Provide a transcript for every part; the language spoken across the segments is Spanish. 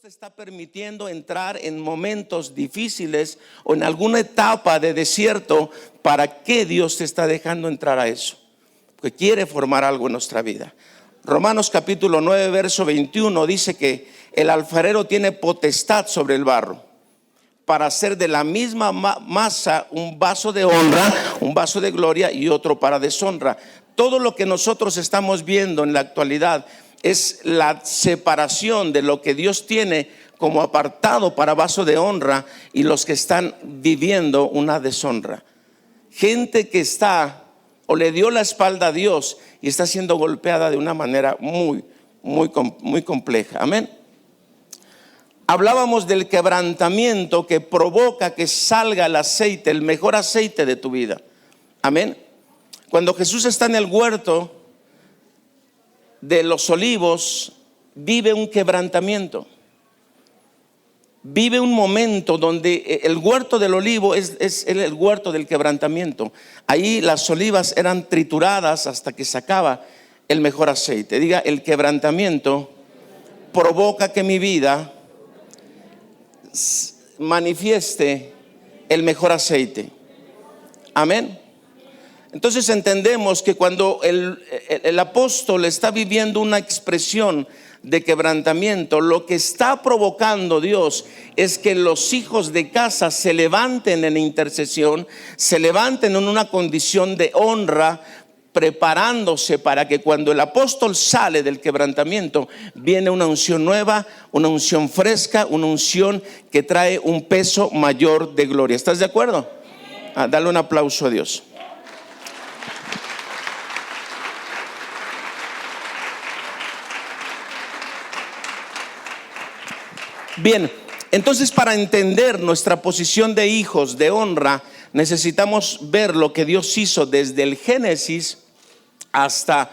te está permitiendo entrar en momentos difíciles o en alguna etapa de desierto. ¿Para qué Dios te está dejando entrar a eso? Porque quiere formar algo en nuestra vida. Romanos capítulo 9 verso 21 dice que el alfarero tiene potestad sobre el barro para hacer de la misma masa un vaso de honra, un vaso de gloria y otro para deshonra. Todo lo que nosotros estamos viendo en la actualidad es la separación de lo que Dios tiene como apartado para vaso de honra y los que están viviendo una deshonra. Gente que está o le dio la espalda a Dios y está siendo golpeada de una manera muy compleja. Amén. Hablábamos del quebrantamiento que provoca que salga el aceite, el mejor aceite de tu vida. Amén. Cuando Jesús está en el huerto de los olivos, vive un quebrantamiento. Vive un momento donde el huerto del olivo es el huerto del quebrantamiento. Ahí las olivas eran trituradas hasta que sacaba el mejor aceite. Diga, el quebrantamiento provoca que mi vida manifieste el mejor aceite. Amén. Entonces entendemos que cuando el apóstol está viviendo una expresión de quebrantamiento, lo que está provocando Dios es que los hijos de casa se levanten en intercesión, se levanten en una condición de honra, preparándose para que cuando el apóstol sale del quebrantamiento, viene una unción nueva, una unción fresca, una unción que trae un peso mayor de gloria. ¿Estás de acuerdo? Dale un aplauso a Dios. Bien, entonces para entender nuestra posición de hijos de honra, necesitamos ver lo que Dios hizo desde el Génesis hasta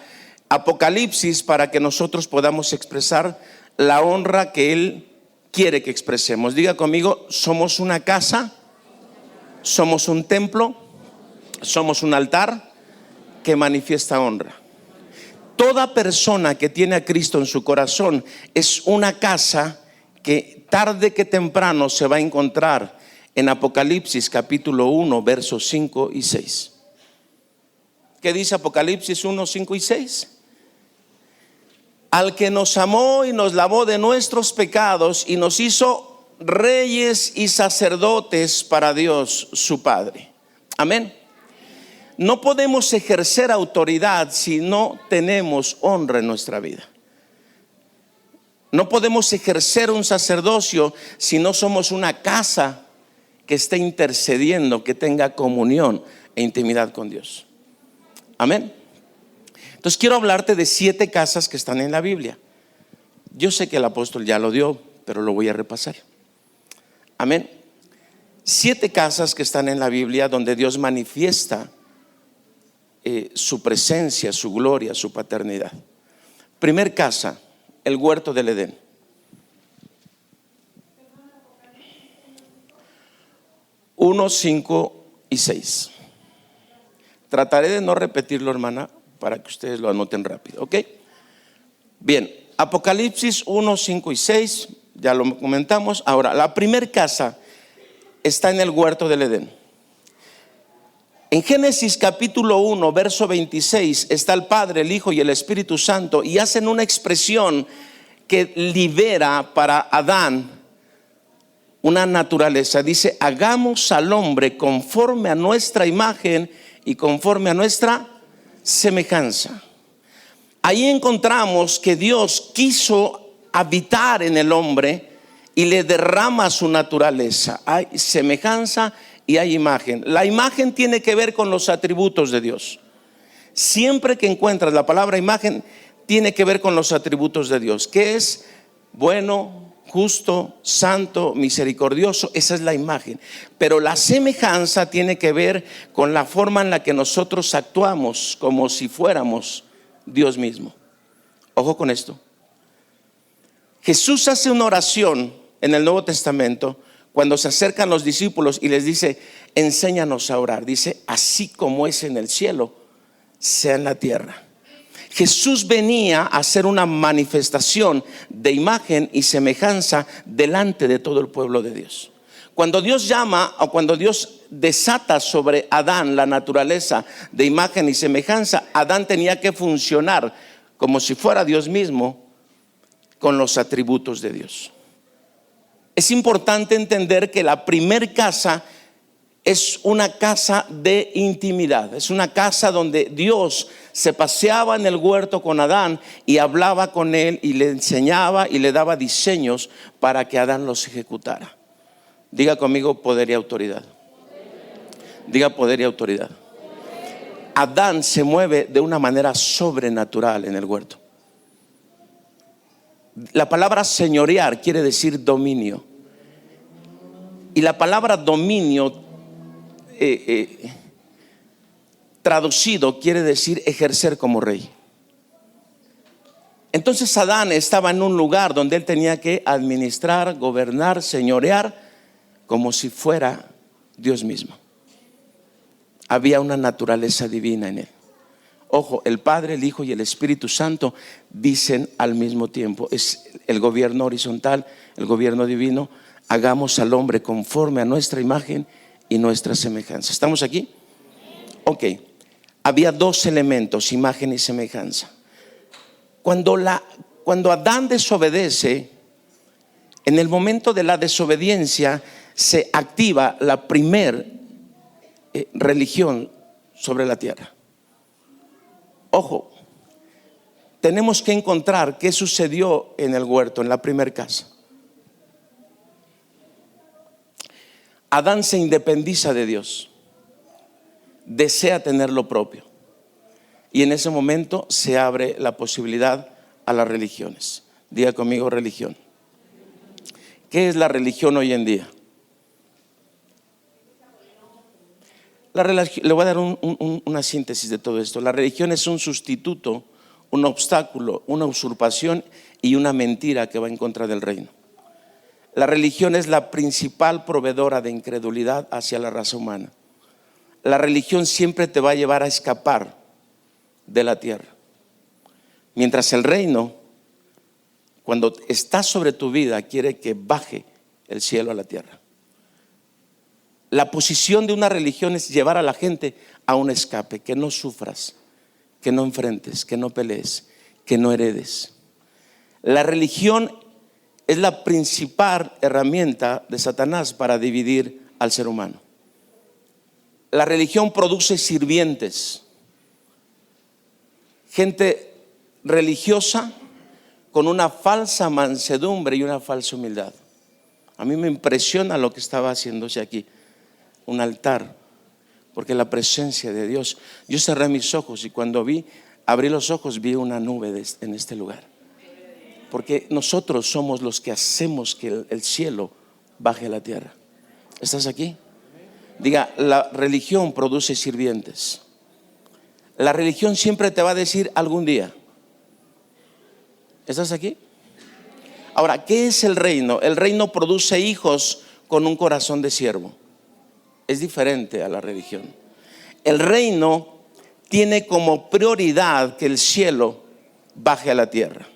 Apocalipsis para que nosotros podamos expresar la honra que Él quiere que expresemos. Diga conmigo, somos una casa, somos un templo, somos un altar que manifiesta honra. Toda persona que tiene a Cristo en su corazón es una casa que tarde que temprano se va a encontrar en Apocalipsis capítulo 1 versos 5 y 6. ¿Qué dice Apocalipsis 1, 5 y 6? Al que nos amó y nos lavó de nuestros pecados y nos hizo reyes y sacerdotes para Dios su Padre. Amén. No podemos ejercer autoridad si no tenemos honra en nuestra vida. No podemos ejercer un sacerdocio si no somos una casa que esté intercediendo, que tenga comunión e intimidad con Dios. Amén. Entonces quiero hablarte de 7 casas que están en la Biblia. Yo sé que el apóstol ya lo dio, pero lo voy a repasar. Amén. 7 casas que están en la Biblia donde Dios manifiesta su presencia, su gloria, su paternidad. Primer casa, el huerto del Edén. 1, 5 y 6. Trataré de no repetirlo, hermana, para que ustedes lo anoten rápido, ¿ok? Bien, Apocalipsis 1, 5 y 6, ya lo comentamos. Ahora, la primer casa está en el huerto del Edén. En Génesis capítulo 1, verso 26, está el Padre, el Hijo y el Espíritu Santo y hacen una expresión que libera para Adán una naturaleza. Dice, hagamos al hombre conforme a nuestra imagen y conforme a nuestra semejanza. Ahí encontramos que Dios quiso habitar en el hombre y le derrama su naturaleza. Hay semejanza y hay imagen. La imagen tiene que ver con los atributos de Dios. Siempre que encuentras la palabra imagen, tiene que ver con los atributos de Dios, que es bueno, justo, santo, misericordioso. Esa es la imagen. Pero la semejanza tiene que ver con la forma en la que nosotros actuamos, como si fuéramos Dios mismo. Ojo con esto. Jesús hace una oración en el Nuevo Testamento cuando se acercan los discípulos y les dice, enséñanos a orar. Dice, así como es en el cielo, sea en la tierra. Jesús venía a hacer una manifestación de imagen y semejanza delante de todo el pueblo de Dios. Cuando Dios llama o cuando Dios desata sobre Adán la naturaleza de imagen y semejanza, Adán tenía que funcionar como si fuera Dios mismo con los atributos de Dios. Es importante entender que la primer casa es una casa de intimidad. Es una casa donde Dios se paseaba en el huerto con Adán y hablaba con él y le enseñaba y le daba diseños para que Adán los ejecutara. Diga conmigo: poder y autoridad. Diga: poder y autoridad. Adán se mueve de una manera sobrenatural en el huerto. La palabra señorear quiere decir dominio. Y la palabra dominio traducido quiere decir ejercer como rey. Entonces Adán estaba en un lugar donde él tenía que administrar, gobernar, señorear como si fuera Dios mismo. Había una naturaleza divina en él. Ojo, el Padre, el Hijo y el Espíritu Santo dicen al mismo tiempo. Es el gobierno horizontal, el gobierno divino. Hagamos al hombre conforme a nuestra imagen y nuestra semejanza. ¿Estamos aquí? Ok. Había dos elementos: imagen y semejanza. Cuando Adán desobedece, en el momento de la desobediencia se activa la primer religión sobre la tierra. Ojo, tenemos que encontrar qué sucedió en el huerto, en la primer casa. Adán se independiza de Dios, desea tener lo propio, y en ese momento se abre la posibilidad a las religiones. Diga conmigo: religión. ¿Qué es la religión hoy en día? Le voy a dar una síntesis de todo esto. La religión es un sustituto, un obstáculo, una usurpación y una mentira que va en contra del reino. La religión es la principal proveedora de incredulidad hacia la raza humana. La religión siempre te va a llevar a escapar de la tierra. Mientras el reino, cuando está sobre tu vida, quiere que baje el cielo a la tierra. La posición de una religión es llevar a la gente a un escape, que no sufras, que no enfrentes, que no pelees, que no heredes. La religión es la principal herramienta de Satanás para dividir al ser humano. La religión produce sirvientes, gente religiosa con una falsa mansedumbre y una falsa humildad. A mí me impresiona lo que estaba haciéndose aquí. Un altar, porque la presencia de Dios. Yo cerré mis ojos y cuando abrí los ojos, vi una nube en este lugar. Porque nosotros somos los que hacemos que el cielo baje a la tierra. ¿Estás aquí? Diga: la religión produce sirvientes. La religión siempre te va a decir algún día. ¿Estás aquí? Ahora, ¿qué es el reino? El reino produce hijos con un corazón de siervo. Es diferente a la religión. El reino tiene como prioridad que el cielo baje a la tierra.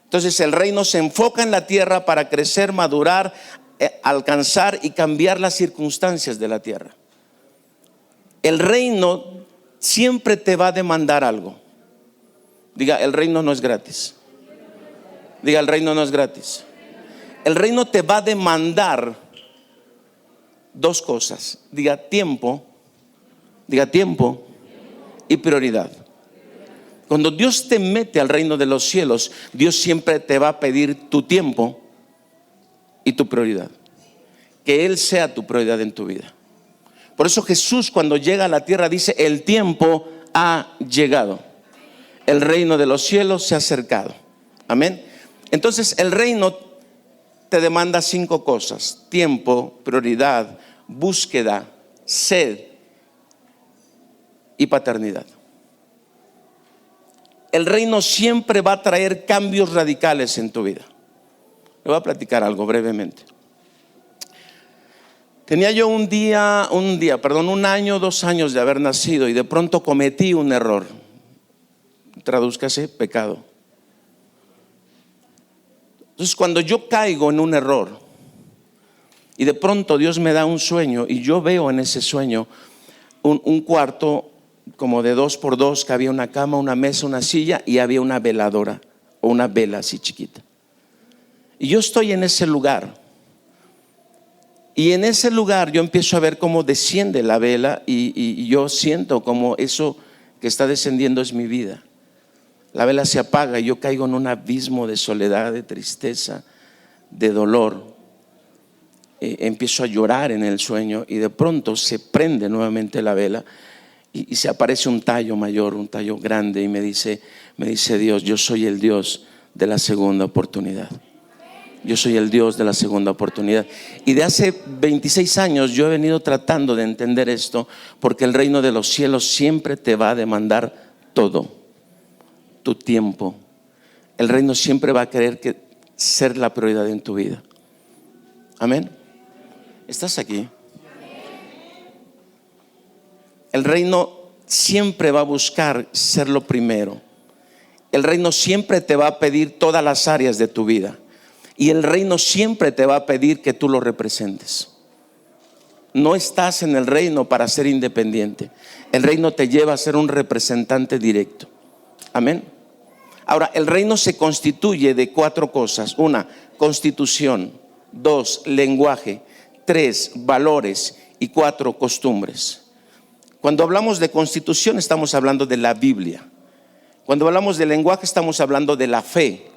Entonces el reino se enfoca en la tierra para crecer, madurar, alcanzar y cambiar las circunstancias de la tierra. El reino siempre te va a demandar algo. Diga: el reino no es gratis. Diga: el reino no es gratis. El reino te va a demandar dos cosas. Diga: tiempo y prioridad. Cuando Dios te mete al reino de los cielos, Dios siempre te va a pedir tu tiempo y tu prioridad. Que Él sea tu prioridad en tu vida. Por eso Jesús, cuando llega a la tierra, dice: el tiempo ha llegado, el reino de los cielos se ha acercado. Amén. Entonces el reino te demanda 5 cosas: tiempo, prioridad, búsqueda, sed y paternidad. El reino siempre va a traer cambios radicales en tu vida. Le voy a platicar algo brevemente. Tenía yo un año, 2 años de haber nacido y de pronto cometí un error. tradúzcase pecado. Entonces, cuando yo caigo en un error y de pronto Dios me da un sueño y yo veo en ese sueño un cuarto como de 2x2, que había una cama, una mesa, una silla y había una veladora o una vela así chiquita. Y yo estoy en ese lugar. Y en ese lugar yo empiezo a ver cómo desciende la vela y yo siento como eso que está descendiendo es mi vida. La vela se apaga y yo caigo en un abismo de soledad, de tristeza, de dolor. Empiezo a llorar en el sueño y de pronto se prende nuevamente la vela y se aparece un tallo mayor, un tallo grande, y me dice Dios: yo soy el Dios de la segunda oportunidad. Yo soy el Dios de la segunda oportunidad. Y de hace 26 años yo he venido tratando de entender esto, porque el reino de los cielos siempre te va a demandar todo, tu tiempo. El reino siempre va a querer ser la prioridad en tu vida. Amén. ¿Estás aquí? El reino siempre va a buscar ser lo primero. El reino siempre te va a pedir todas las áreas de tu vida. Y el reino siempre te va a pedir que tú lo representes. No estás en el reino para ser independiente. El reino te lleva a ser un representante directo. Amén. Ahora, el reino se constituye de 4 cosas. 1, constitución. 2, lenguaje. 3, valores. Y 4, costumbres. Cuando hablamos de constitución estamos hablando de la Biblia. Cuando hablamos de lenguaje estamos hablando de la fe.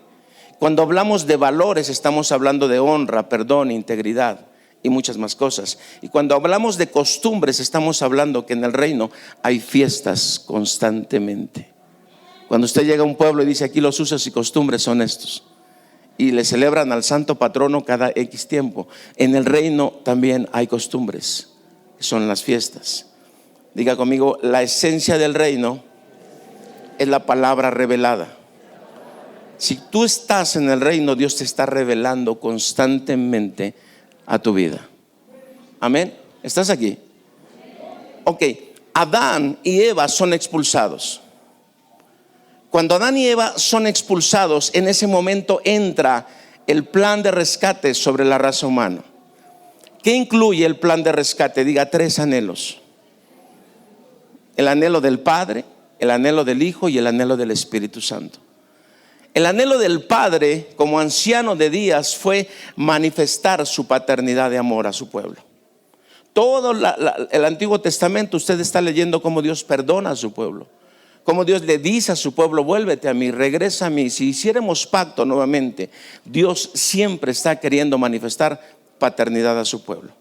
Cuando hablamos de valores estamos hablando de honra, perdón, integridad y muchas más cosas. Y cuando hablamos de costumbres estamos hablando que en el reino hay fiestas constantemente. Cuando usted llega a un pueblo y dice: aquí los usos y costumbres son estos, y le celebran al santo patrono cada X tiempo, en el reino también hay costumbres, que son las fiestas. Diga conmigo: la esencia del reino es la palabra revelada. Si tú estás en el reino, Dios te está revelando constantemente a tu vida. Amén. ¿Estás aquí? Ok. Adán y Eva son expulsados. Cuando Adán y Eva son expulsados, en ese momento entra el plan de rescate sobre la raza humana. ¿Qué incluye el plan de rescate? Diga: 3 anhelos. El anhelo del Padre, el anhelo del Hijo y el anhelo del Espíritu Santo. El anhelo del Padre, como anciano de días, fue manifestar su paternidad de amor a su pueblo. Todo el Antiguo Testamento usted está leyendo cómo Dios perdona a su pueblo, cómo Dios le dice a su pueblo: vuélvete a mí, regresa a mí. Si hiciéramos pacto nuevamente, Dios siempre está queriendo manifestar paternidad a su pueblo.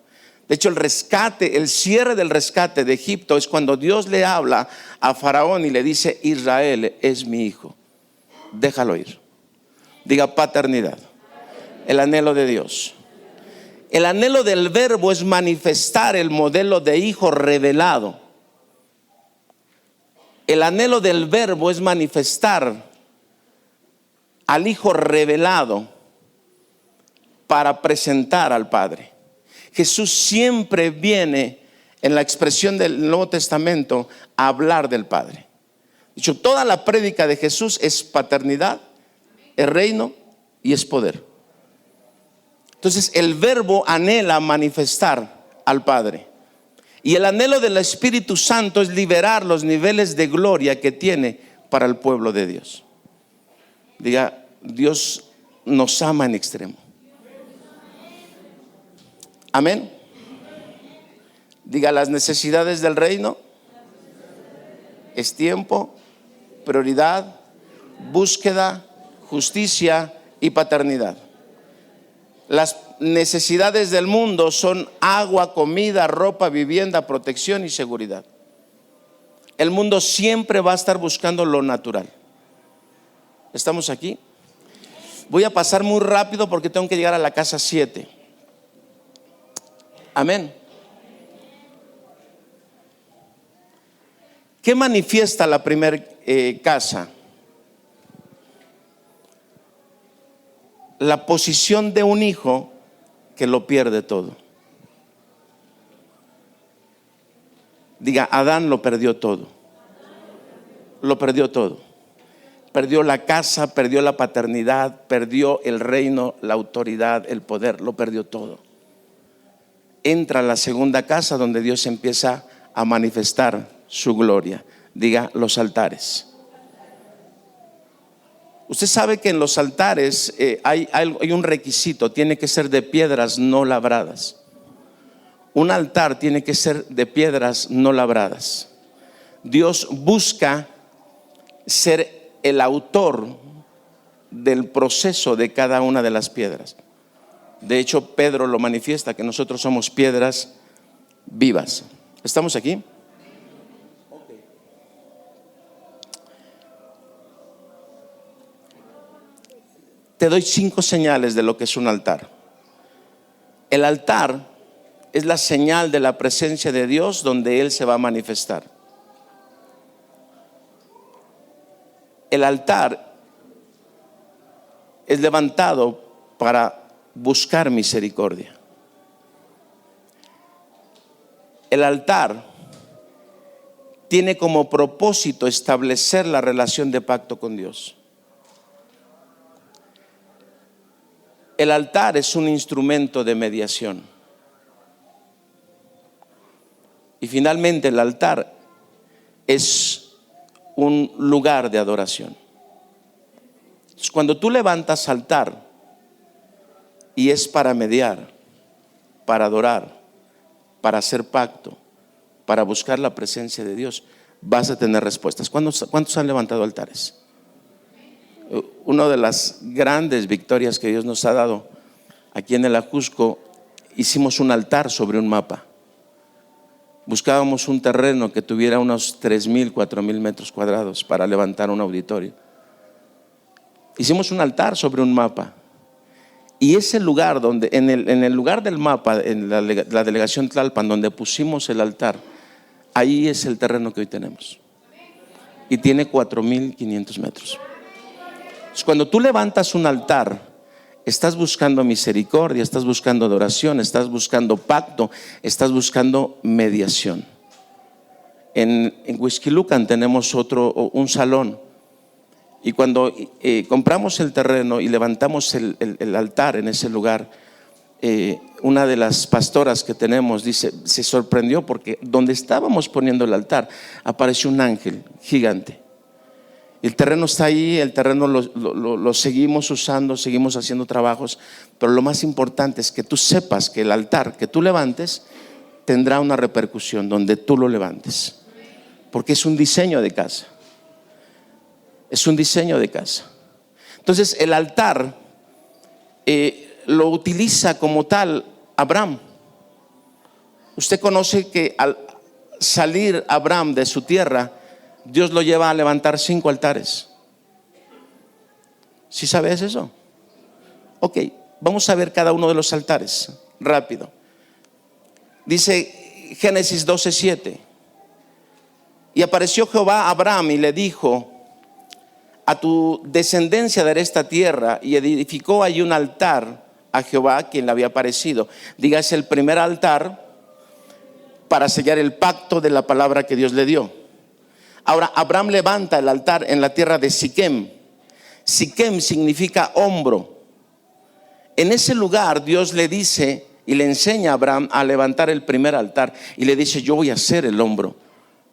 De hecho, el rescate, el cierre del rescate de Egipto es cuando Dios le habla a Faraón y le dice: Israel es mi hijo, déjalo ir. Diga: paternidad. El anhelo de Dios. El anhelo del verbo es manifestar el modelo de hijo revelado. El anhelo del verbo es manifestar al hijo revelado para presentar al Padre. Jesús siempre viene en la expresión del Nuevo Testamento a hablar del Padre. De hecho, toda la prédica de Jesús es paternidad, es reino y es poder. Entonces el verbo anhela manifestar al Padre. Y el anhelo del Espíritu Santo es liberar los niveles de gloria que tiene para el pueblo de Dios. Diga: Dios nos ama en extremo. Amén. Diga: las necesidades del reino es tiempo, prioridad, búsqueda, justicia y paternidad. Las necesidades del mundo son agua, comida, ropa, vivienda, protección y seguridad. El mundo siempre va a estar buscando lo natural. ¿Estamos aquí? Voy a pasar muy rápido porque tengo que llegar a la casa 7. Amén. ¿Qué manifiesta la primera casa? La posición de un hijo que lo pierde todo. Diga: Adán lo perdió todo. Lo perdió todo. perdió la casa, perdió la paternidad, perdió el reino, la autoridad, el poder, lo perdió todo. Entra a la segunda casa donde Dios empieza a manifestar su gloria. Diga, los altares. Usted sabe que en los altares hay un requisito, tiene que ser de piedras no labradas. Un altar tiene que ser de piedras no labradas. Dios busca ser el autor del proceso de cada una de las piedras. De hecho, Pedro lo manifiesta, que nosotros somos piedras vivas. ¿Estamos aquí? Te doy 5 señales de lo que es un altar. El altar es la señal de la presencia de Dios donde Él se va a manifestar. El altar es levantado para buscar misericordia. El altar tiene como propósito establecer la relación de pacto con Dios. El altar es un instrumento de mediación. Y finalmente el altar es un lugar de adoración. Entonces, cuando tú levantas altar y es para mediar, para adorar, para hacer pacto, para buscar la presencia de Dios, vas a tener respuestas. ¿Cuántos han levantado altares? Una de las grandes victorias que Dios nos ha dado aquí en el Ajusco, hicimos un altar sobre un mapa. Buscábamos un terreno que tuviera unos 3,000, 4,000 metros cuadrados para levantar un auditorio. Hicimos un altar sobre un mapa. Y ese lugar donde, en el lugar del mapa, en la delegación Tlalpan, donde pusimos el altar, ahí es el terreno que hoy tenemos. Y tiene 4,500 metros. Entonces, cuando tú levantas un altar, estás buscando misericordia, estás buscando adoración, estás buscando pacto, estás buscando mediación. En Huixquilucan tenemos un salón. Y cuando compramos el terreno y levantamos el altar en ese lugar, una de las pastoras que tenemos dice, se sorprendió porque donde estábamos poniendo el altar apareció un ángel gigante. El terreno está ahí, el terreno lo seguimos usando, seguimos haciendo trabajos, pero lo más importante es que tú sepas que el altar que tú levantes tendrá una repercusión donde tú lo levantes, porque es un diseño de casa. Es un diseño de casa. Entonces el altar lo utiliza como tal Abraham. Usted conoce que al salir Abraham de su tierra, Dios lo lleva a levantar 5 altares. ¿Sí sabes eso? Ok, vamos a ver cada uno de los altares rápido. Dice Génesis 12:7. Y apareció Jehová a Abraham y le dijo: a tu descendencia daré esta tierra. Y edificó allí un altar a Jehová, quien le había aparecido. Diga, es el primer altar para sellar el pacto de la palabra que Dios le dio. Ahora Abraham levanta el altar en la tierra de Siquem. Siquem significa hombro. En ese lugar Dios le dice y le enseña a Abraham a levantar el primer altar. Y le dice: yo voy a ser el hombro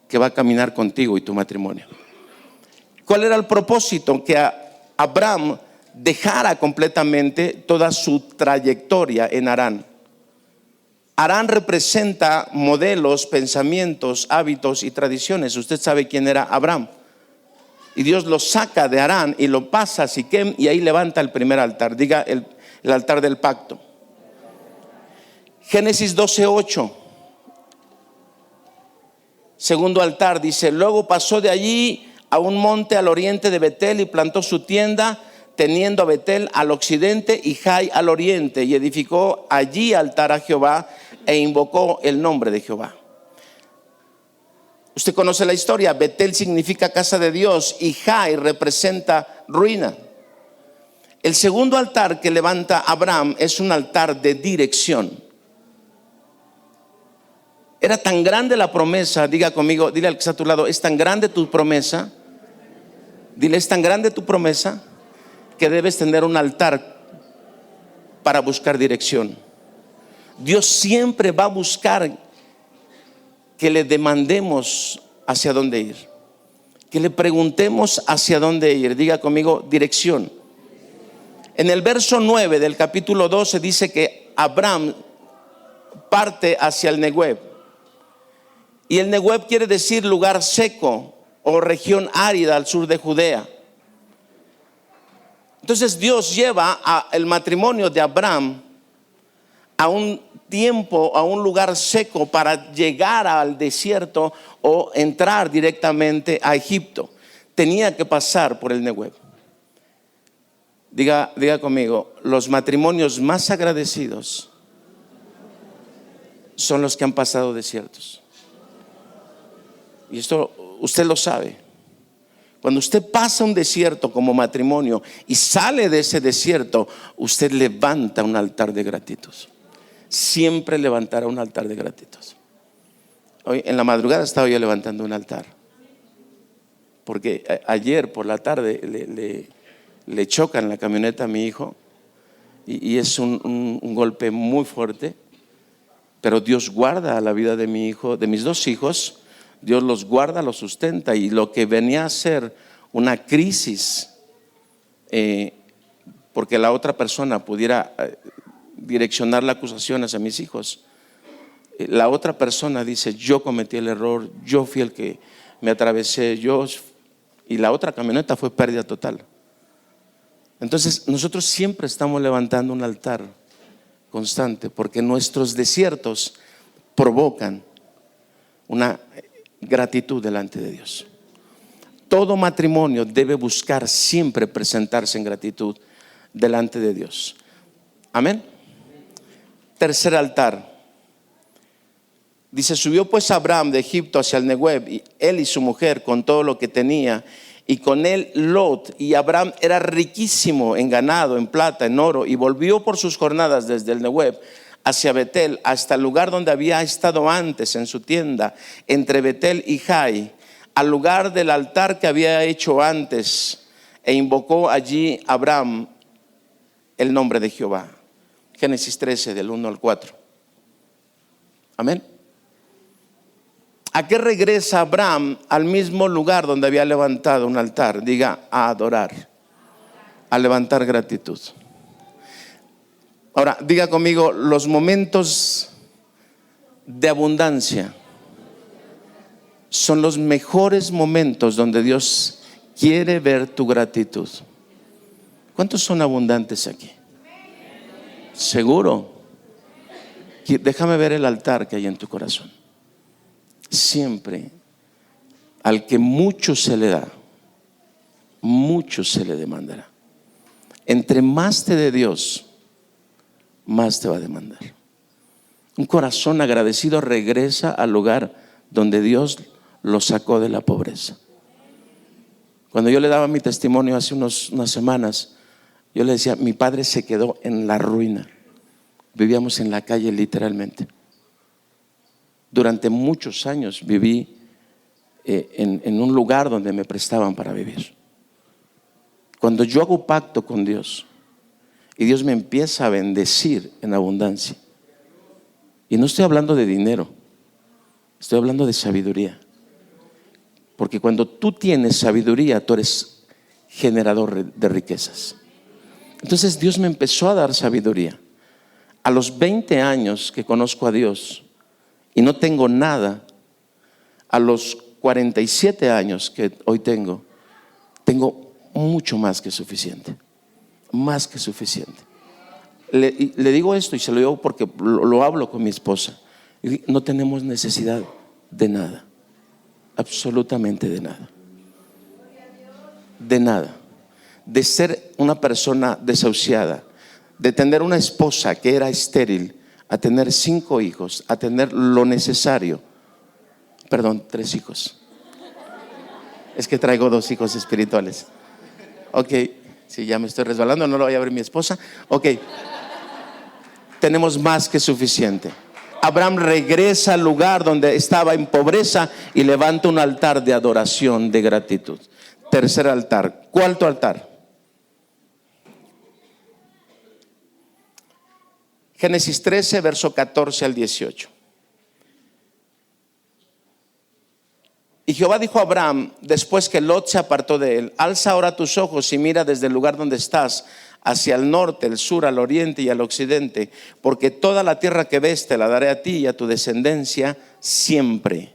que va a caminar contigo y tu matrimonio. ¿Cuál era el propósito? Que Abraham dejara completamente toda su trayectoria en Harán. Harán representa modelos, pensamientos, hábitos y tradiciones. Usted sabe quién era Abraham. Y Dios lo saca de Harán y lo pasa a Siquem y ahí levanta el primer altar. Diga, el altar del pacto. Génesis 12:8. Segundo altar dice: luego pasó de allí a un monte al oriente de Betel y plantó su tienda, teniendo a Betel al occidente y Jai al oriente, y edificó allí altar a Jehová e invocó el nombre de Jehová. Usted conoce la historia. Betel significa casa de Dios y Jai representa ruina. El segundo altar que levanta Abraham es un altar de dirección. Era tan grande la promesa, diga conmigo, dile al que está a tu lado, es tan grande tu promesa Dile, es tan grande tu promesa que debes tener un altar para buscar dirección. Dios siempre va a buscar que le demandemos hacia dónde ir, que le preguntemos hacia dónde ir. Diga conmigo, dirección. En el verso 9 del capítulo 12 dice que Abraham parte hacia el Negueb. Y el Negueb quiere decir lugar seco o región árida al sur de Judea. Entonces Dios lleva el matrimonio de Abraham a un tiempo, a un lugar seco para llegar al desierto o entrar directamente a Egipto. Tenía que pasar por el Negueb. Diga conmigo, los matrimonios más agradecidos son los que han pasado desiertos. Y esto usted lo sabe. Cuando usted pasa un desierto como matrimonio y sale de ese desierto, usted levanta un altar de gratitud. Siempre levantará un altar de gratitud. Hoy en la madrugada estaba yo levantando un altar, porque ayer por la tarde le chocan la camioneta a mi hijo y es un golpe muy fuerte. Pero Dios guarda la vida de mi hijo, de mis dos hijos. Dios los guarda, los sustenta. Y lo que venía a ser una crisis, porque la otra persona pudiera direccionar la acusación hacia mis hijos, la otra persona dice, yo cometí el error, yo fui el que me atravesé, y la otra camioneta fue pérdida total. Entonces nosotros siempre estamos levantando un altar constante, porque nuestros desiertos provocan una gratitud delante de Dios. Todo matrimonio debe buscar siempre presentarse en gratitud delante de Dios. Amén. Tercer altar. Dice, subió pues Abraham de Egipto hacia el Negueb, y él y su mujer con todo lo que tenía, y con él Lot. Y Abraham era riquísimo en ganado, en plata, en oro, y volvió por sus jornadas desde el Negueb hacia Betel, hasta el lugar donde había estado antes en su tienda, entre Betel y Jai, al lugar del altar que había hecho antes, e invocó allí Abraham el nombre de Jehová. Génesis 13 del 1 al 4. Amén. ¿A qué regresa Abraham? Al mismo lugar donde había levantado un altar. Diga, a adorar, a levantar gratitud. Ahora, diga conmigo, los momentos de abundancia son los mejores momentos donde Dios quiere ver tu gratitud. ¿Cuántos son abundantes aquí? ¿Seguro? Déjame ver el altar que hay en tu corazón. Siempre al que mucho se le da, mucho se le demandará. Entre más te dé Dios, más te va a demandar. Un corazón agradecido regresa al lugar donde Dios lo sacó de la pobreza. Cuando yo le daba mi testimonio hace unas semanas, yo le decía, mi padre se quedó en la ruina. Vivíamos en la calle literalmente. Durante muchos años viví en un lugar donde me prestaban para vivir. Cuando yo hago pacto con Dios y Dios me empieza a bendecir en abundancia, y no estoy hablando de dinero, estoy hablando de sabiduría, porque cuando tú tienes sabiduría, tú eres generador de riquezas. Entonces Dios me empezó a dar sabiduría. A los 20 años que conozco a Dios y no tengo nada, a los 47 años que hoy tengo mucho más que suficiente. Más que suficiente. Le digo esto y se lo digo porque lo hablo con mi esposa. No tenemos necesidad de nada, absolutamente de nada. De nada. De ser una persona desahuciada, de tener una esposa que era estéril, a tener 5 hijos, a tener lo necesario. Perdón, 3 hijos. Es que traigo 2 hijos espirituales. Ok, si ya me estoy resbalando, no lo vaya a ver mi esposa. Ok, tenemos más que suficiente. Abraham regresa al lugar donde estaba en pobreza y levanta un altar de adoración, de gratitud. Tercer altar. Cuarto altar. Génesis 13, verso 14 al 18. Y Jehová dijo a Abraham, después que Lot se apartó de él: alza ahora tus ojos y mira desde el lugar donde estás hacia el norte, el sur, al oriente y al occidente, porque toda la tierra que ves te la daré a ti y a tu descendencia siempre.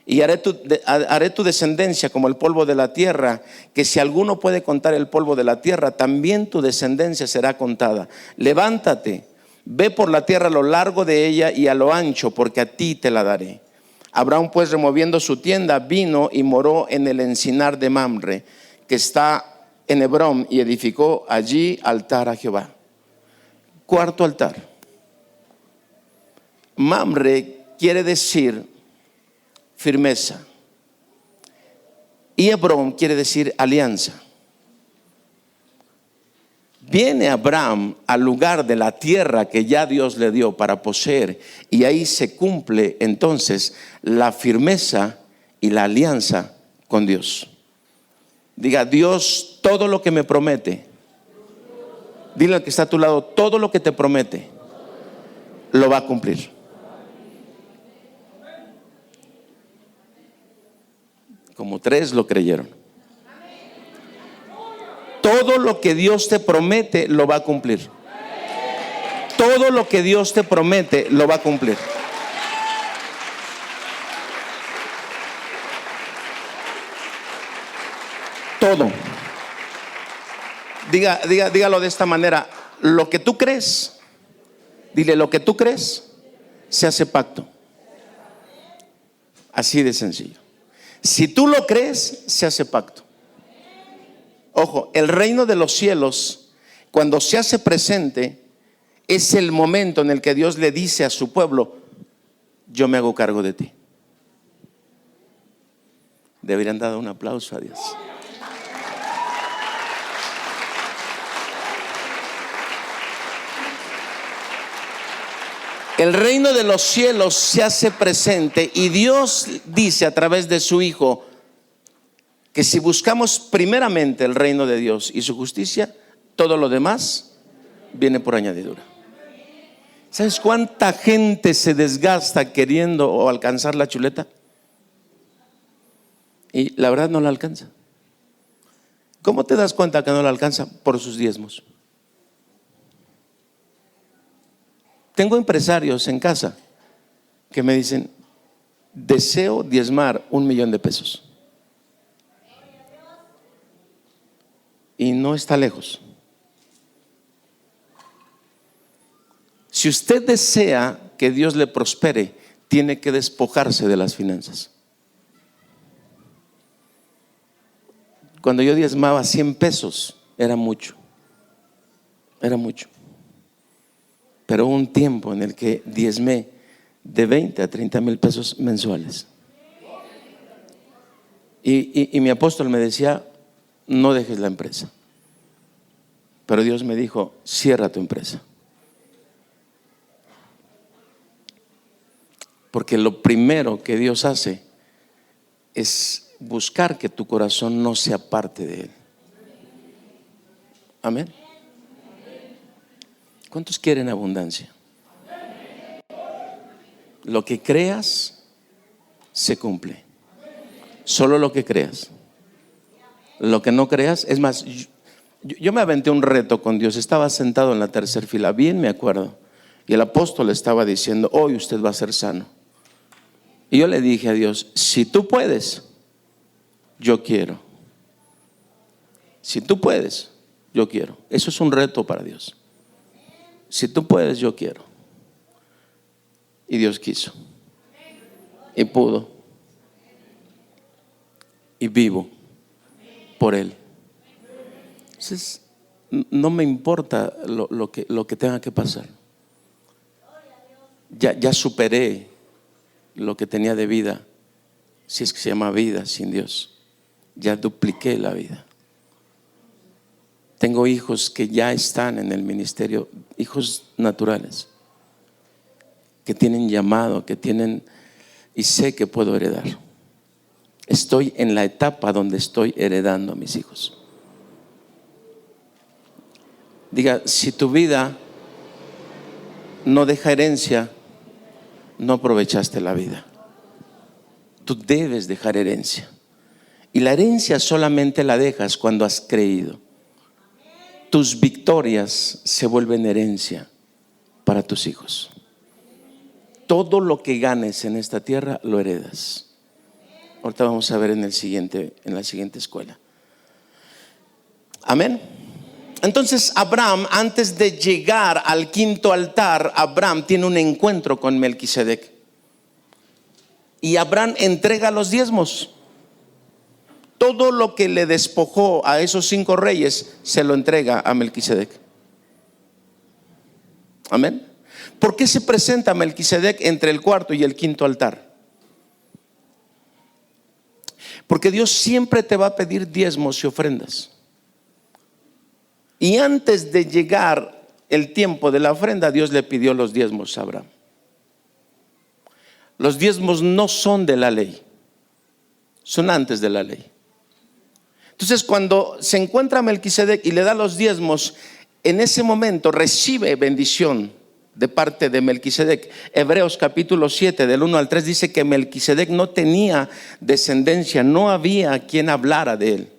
Y haré tu descendencia como el polvo de la tierra, que si alguno puede contar el polvo de la tierra, también tu descendencia será contada. Levántate, ve por la tierra a lo largo de ella y a lo ancho, porque a ti te la daré. Abraham pues, removiendo su tienda, vino y moró en el encinar de Mamre, que está en Hebrón, y edificó allí altar a Jehová. Cuarto altar. Mamre quiere decir firmeza, y Hebrón quiere decir alianza. Viene Abraham al lugar de la tierra que ya Dios le dio para poseer, y ahí se cumple entonces la firmeza y la alianza con Dios. Diga: Dios, todo lo que me promete. Dile al que está a tu lado: todo lo que te promete lo va a cumplir. Como 3 lo creyeron. Todo lo que Dios te promete lo va a cumplir. Todo lo que Dios te promete lo va a cumplir. Todo. Dígalo de esta manera: lo que tú crees, dile, lo que tú crees se hace pacto. Así de sencillo. Si tú lo crees, se hace pacto. Ojo, el reino de los cielos, cuando se hace presente, es el momento en el que Dios le dice a su pueblo: yo me hago cargo de ti. Deberían dar un aplauso a Dios. El reino de los cielos se hace presente, y Dios dice a través de su Hijo que si buscamos primeramente el reino de Dios y su justicia, todo lo demás viene por añadidura. ¿Sabes cuánta gente se desgasta queriendo o alcanzar la chuleta? Y la verdad no la alcanza. ¿Cómo te das cuenta que no la alcanza? Por sus diezmos. Tengo empresarios en casa que me dicen: deseo diezmar 1 millón de pesos. Y no está lejos. Si usted desea que Dios le prospere, tiene que despojarse de las finanzas. Cuando yo diezmaba 100 pesos, era mucho. Era mucho. Pero hubo un tiempo en el que diezmé de 20 a 30 mil pesos mensuales. Y mi apóstol me decía: no dejes la empresa. Pero Dios me dijo: cierra tu empresa. Porque lo primero que Dios hace es buscar que tu corazón no se aparte de Él. Amén. ¿Cuántos quieren abundancia? Lo que creas se cumple. Solo lo que creas. Lo que no creas, es más, yo me aventé un reto con Dios. Estaba sentado en la tercera fila, bien me acuerdo, y el apóstol estaba diciendo: hoy usted va a ser sano. Y yo le dije a Dios: si tú puedes, yo quiero. Si tú puedes, yo quiero. Eso es un reto para Dios. Si tú puedes, yo quiero. Y Dios quiso. Y pudo. Y vivo por Él. Entonces, no me importa lo que tenga que pasar. Ya superé lo que tenía de vida, si es que se llama vida sin Dios. Ya dupliqué la vida. Tengo hijos que ya están en el ministerio, hijos naturales, que tienen llamado, que tienen, y sé que puedo heredar. Estoy en la etapa donde estoy heredando a mis hijos. Diga, si tu vida no deja herencia, no aprovechaste la vida. Tú debes dejar herencia. Y la herencia solamente la dejas cuando has creído. Tus victorias se vuelven herencia para tus hijos. Todo lo que ganes en esta tierra lo heredas. Ahorita vamos a ver en la siguiente escuela. Amén. Entonces Abraham, antes de llegar al quinto altar, Abraham tiene un encuentro con Melquisedec. Y Abraham entrega los diezmos. Todo lo que le despojó a esos 5 reyes se lo entrega a Melquisedec. Amén. ¿Por qué se presenta Melquisedec entre el cuarto y el quinto altar? Porque Dios siempre te va a pedir diezmos y ofrendas. Y antes de llegar el tiempo de la ofrenda, Dios le pidió los diezmos a Abraham. Los diezmos no son de la ley, son antes de la ley. Entonces, cuando se encuentra Melquisedec y le da los diezmos, en ese momento recibe bendición de parte de Melquisedec. Hebreos capítulo 7 del 1 al 3 dice que Melquisedec no tenía descendencia, no había quien hablara de él.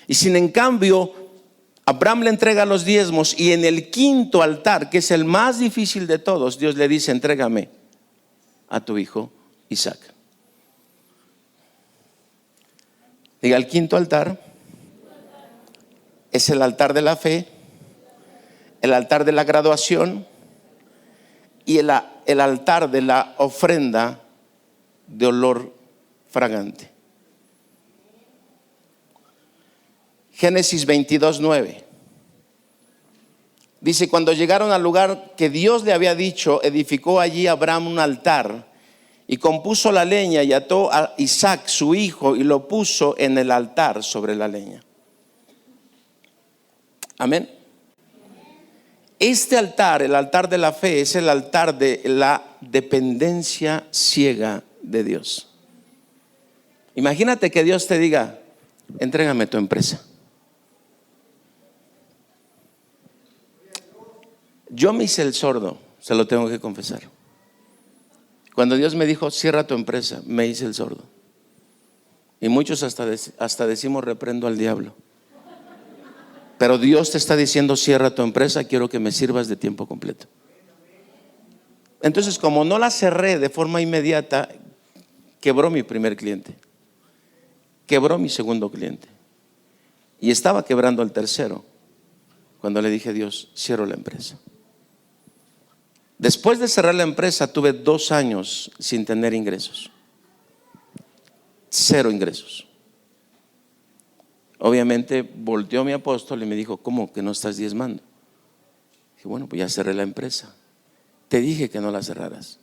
Y sin en cambio, Abraham le entrega los diezmos, y en el quinto altar, que es el más difícil de todos, Dios le dice: entrégame a tu hijo Isaac. Diga, el quinto altar es el altar de la fe, el altar de la graduación y el altar de la ofrenda de olor fragante. Génesis 22:9 dice: cuando llegaron al lugar que Dios le había dicho, edificó allí Abraham un altar y compuso la leña y ató a Isaac su hijo y lo puso en el altar sobre la leña. Amén. Este altar, el altar de la fe, es el altar de la dependencia ciega de Dios. Imagínate que Dios te diga: entrégame tu empresa. Yo me hice el sordo, se lo tengo que confesar. Cuando Dios me dijo: cierra tu empresa, me hice el sordo. Y muchos hasta decimos: reprendo al diablo. Pero Dios te está diciendo: cierra tu empresa, quiero que me sirvas de tiempo completo. Entonces, como no la cerré de forma inmediata, quebró mi primer cliente, quebró mi segundo cliente, y estaba quebrando el tercero cuando le dije a Dios: cierro la empresa. Después de cerrar la empresa, tuve 2 años sin tener ingresos. 0 ingresos. Obviamente volteó mi apóstol y me dijo: ¿cómo que no estás diezmando? Dije: bueno, pues ya cerré la empresa. Te dije que no la cerraras.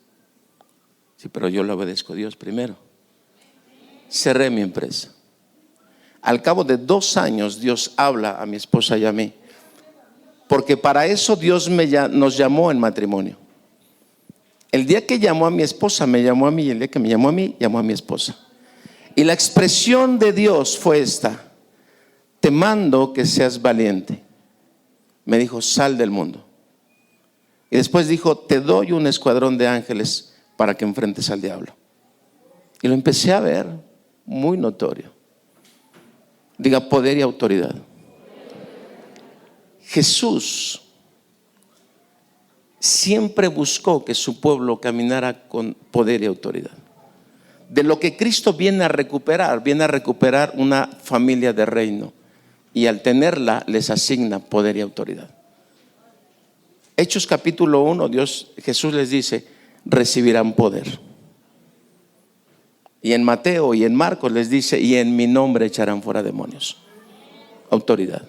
Sí, pero yo le obedezco a Dios primero. Cerré mi empresa. Al cabo de 2 años, Dios habla a mi esposa y a mí, porque para eso Dios nos llamó en matrimonio. El día que llamó a mi esposa, me llamó a mí, y el día que me llamó a mí, llamó a mi esposa. Y la expresión de Dios fue esta: te mando que seas valiente. Me dijo: sal del mundo. Y después dijo: te doy un escuadrón de ángeles para que enfrentes al diablo. Y lo empecé a ver muy notorio. Diga: poder y autoridad. Jesús siempre buscó que su pueblo caminara con poder y autoridad. De lo que Cristo viene a recuperar una familia de reino, y al tenerla les asigna poder y autoridad. Hechos capítulo 1, Jesús les dice: recibirán poder. Y en Mateo y en Marcos les dice: y en mi nombre echarán fuera demonios. Autoridad.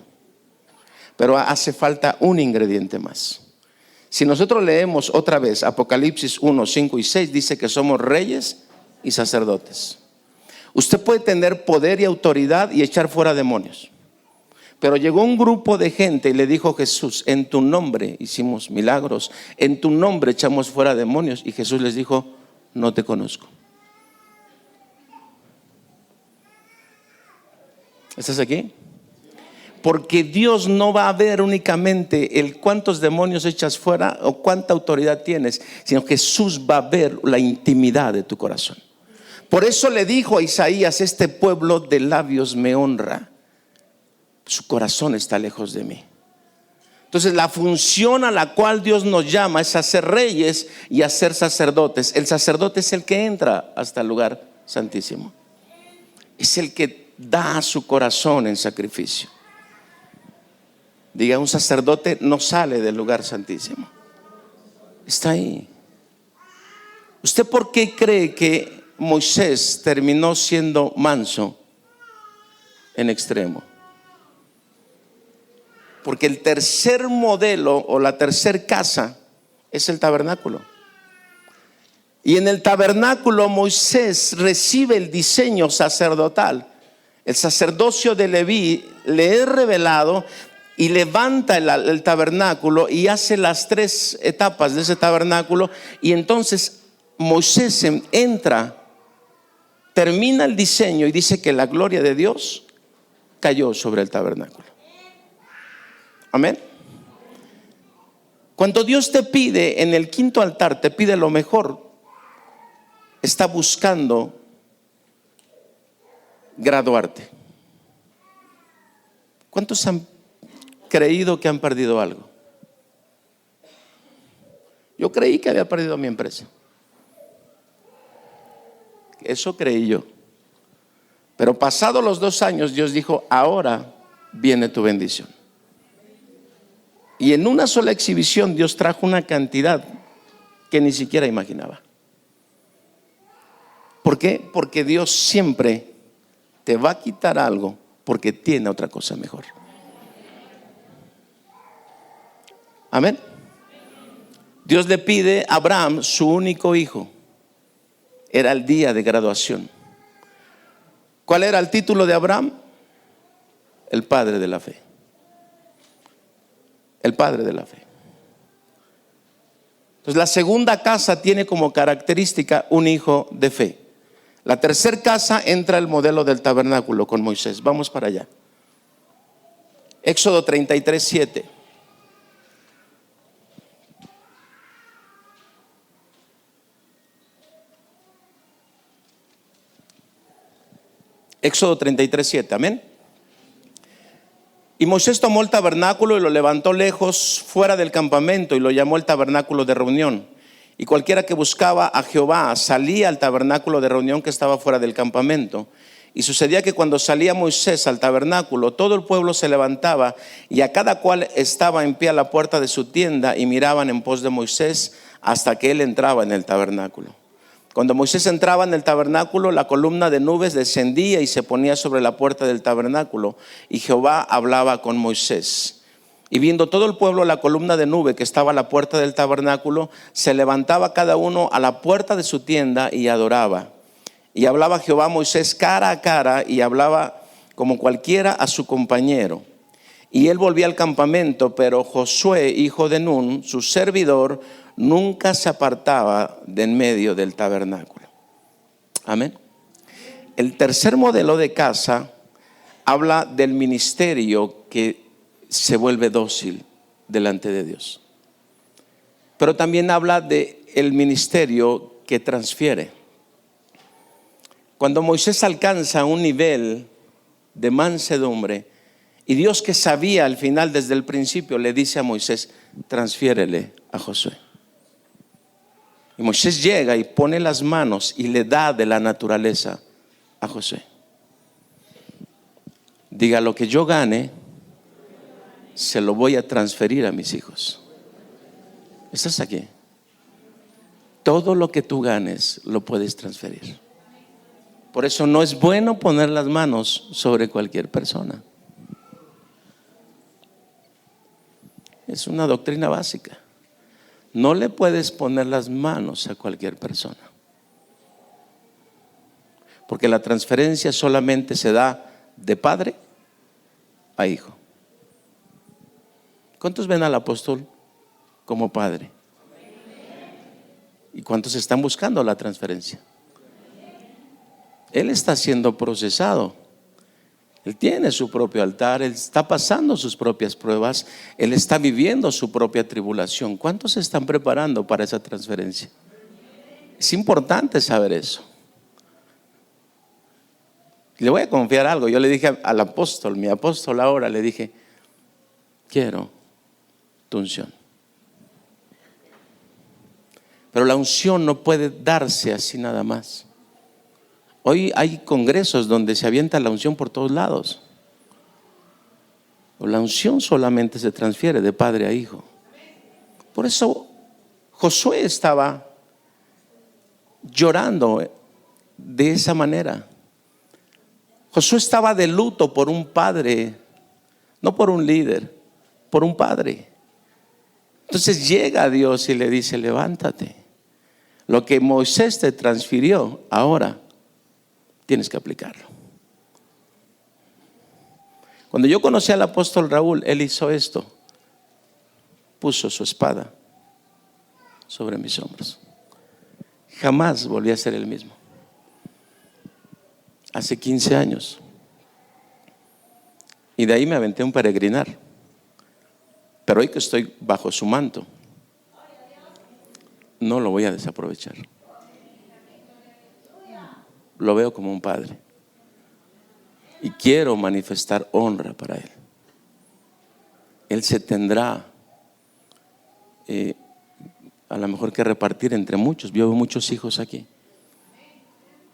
Pero hace falta un ingrediente más. Si nosotros leemos otra vez Apocalipsis 1, 5 y 6, dice que somos reyes y sacerdotes. Usted puede tener poder y autoridad y echar fuera demonios. Pero llegó un grupo de gente y le dijo: Jesús, en tu nombre hicimos milagros, en tu nombre echamos fuera demonios. Y Jesús les dijo: no te conozco. ¿Estás aquí? Porque Dios no va a ver únicamente el cuántos demonios echas fuera o cuánta autoridad tienes, sino Jesús va a ver la intimidad de tu corazón. Por eso le dijo a Isaías: este pueblo de labios me honra, su corazón está lejos de mí. Entonces la función a la cual Dios nos llama es a ser reyes y a ser sacerdotes. El sacerdote es el que entra hasta el lugar santísimo, es el que da su corazón en sacrificio. Diga: un sacerdote no sale del lugar santísimo, está ahí. ¿Usted por qué cree que Moisés terminó siendo manso en extremo? Porque el tercer modelo o la tercer casa es el tabernáculo. Y en el tabernáculo Moisés recibe el diseño sacerdotal. El sacerdocio de Leví le es revelado y levanta el tabernáculo y hace las 3 etapas de ese tabernáculo. Y entonces Moisés entra, termina el diseño y dice que la gloria de Dios cayó sobre el tabernáculo. Amén. Cuando Dios te pide en el quinto altar, te pide lo mejor, está buscando graduarte. ¿Cuántos han creído que han perdido algo? Yo creí que había perdido mi empresa. Eso creí yo. Pero pasados los 2 años, Dios dijo: ahora viene tu bendición. Y en una sola exhibición Dios trajo una cantidad que ni siquiera imaginaba. ¿Por qué? Porque Dios siempre te va a quitar algo porque tiene otra cosa mejor. Amén. Dios le pide a Abraham su único hijo. Era el día de graduación. ¿Cuál era el título de Abraham? El padre de la fe. El padre de la fe. Entonces la segunda casa tiene como característica un hijo de fe. La tercera casa entra el modelo del tabernáculo con Moisés. Vamos para allá. Éxodo 33:7. Éxodo 33:7. Amén. Y Moisés tomó el tabernáculo y lo levantó lejos fuera del campamento y lo llamó el tabernáculo de reunión. Y cualquiera que buscaba a Jehová salía al tabernáculo de reunión que estaba fuera del campamento. Y sucedía que cuando salía Moisés al tabernáculo, todo el pueblo se levantaba y a cada cual estaba en pie a la puerta de su tienda y miraban en pos de Moisés hasta que él entraba en el tabernáculo. Cuando Moisés entraba en el tabernáculo, la columna de nubes descendía y se ponía sobre la puerta del tabernáculo, y Jehová hablaba con Moisés. Y viendo todo el pueblo la columna de nube que estaba a la puerta del tabernáculo, se levantaba cada uno a la puerta de su tienda y adoraba. Y hablaba Jehová a Moisés cara a cara, y hablaba como cualquiera a su compañero. Y él volvía al campamento, pero Josué, hijo de Nun, su servidor, nunca se apartaba de en medio del tabernáculo. Amén. El tercer modelo de casa habla del ministerio que se vuelve dócil delante de Dios. Pero también habla del ministerio que transfiere. Cuando Moisés alcanza un nivel de mansedumbre, y Dios, que sabía al final desde el principio, le dice a Moisés: transfiérele a Josué. Y Moisés llega y pone las manos y le da de la naturaleza a Josué. Diga: lo que yo gane, se lo voy a transferir a mis hijos. ¿Estás aquí? Todo lo que tú ganes, lo puedes transferir. Por eso no es bueno poner las manos sobre cualquier persona. Es una doctrina básica. No le puedes poner las manos a cualquier persona, porque la transferencia solamente se da de padre a hijo. ¿Cuántos ven al apóstol como padre? ¿Y cuántos están buscando la transferencia? Él está siendo procesado. Él tiene su propio altar, Él está pasando sus propias pruebas, Él está viviendo su propia tribulación. ¿Cuántos se están preparando para esa transferencia? Es importante saber eso. Le voy a confiar algo. Yo le dije al apóstol, mi apóstol ahora, le dije: quiero tu unción. Pero la unción no puede darse así nada más. Hoy hay congresos donde se avienta la unción por todos lados. La unción solamente se transfiere de padre a hijo. Por eso Josué estaba llorando de esa manera. Josué estaba de luto por un padre, no por un líder, por un padre. Entonces llega Dios y le dice: levántate. Lo que Moisés te transfirió, ahora tienes que aplicarlo. Cuando yo conocí al apóstol Raúl, él hizo esto: puso su espada sobre mis hombros. Jamás volví a ser el mismo. Hace 15 años. Y de ahí me aventé un peregrinar. Pero hoy que estoy bajo su manto, no lo voy a desaprovechar. Lo veo como un padre. Y quiero manifestar honra para él. Él se tendrá a lo mejor que repartir entre muchos. Yo veo muchos hijos aquí.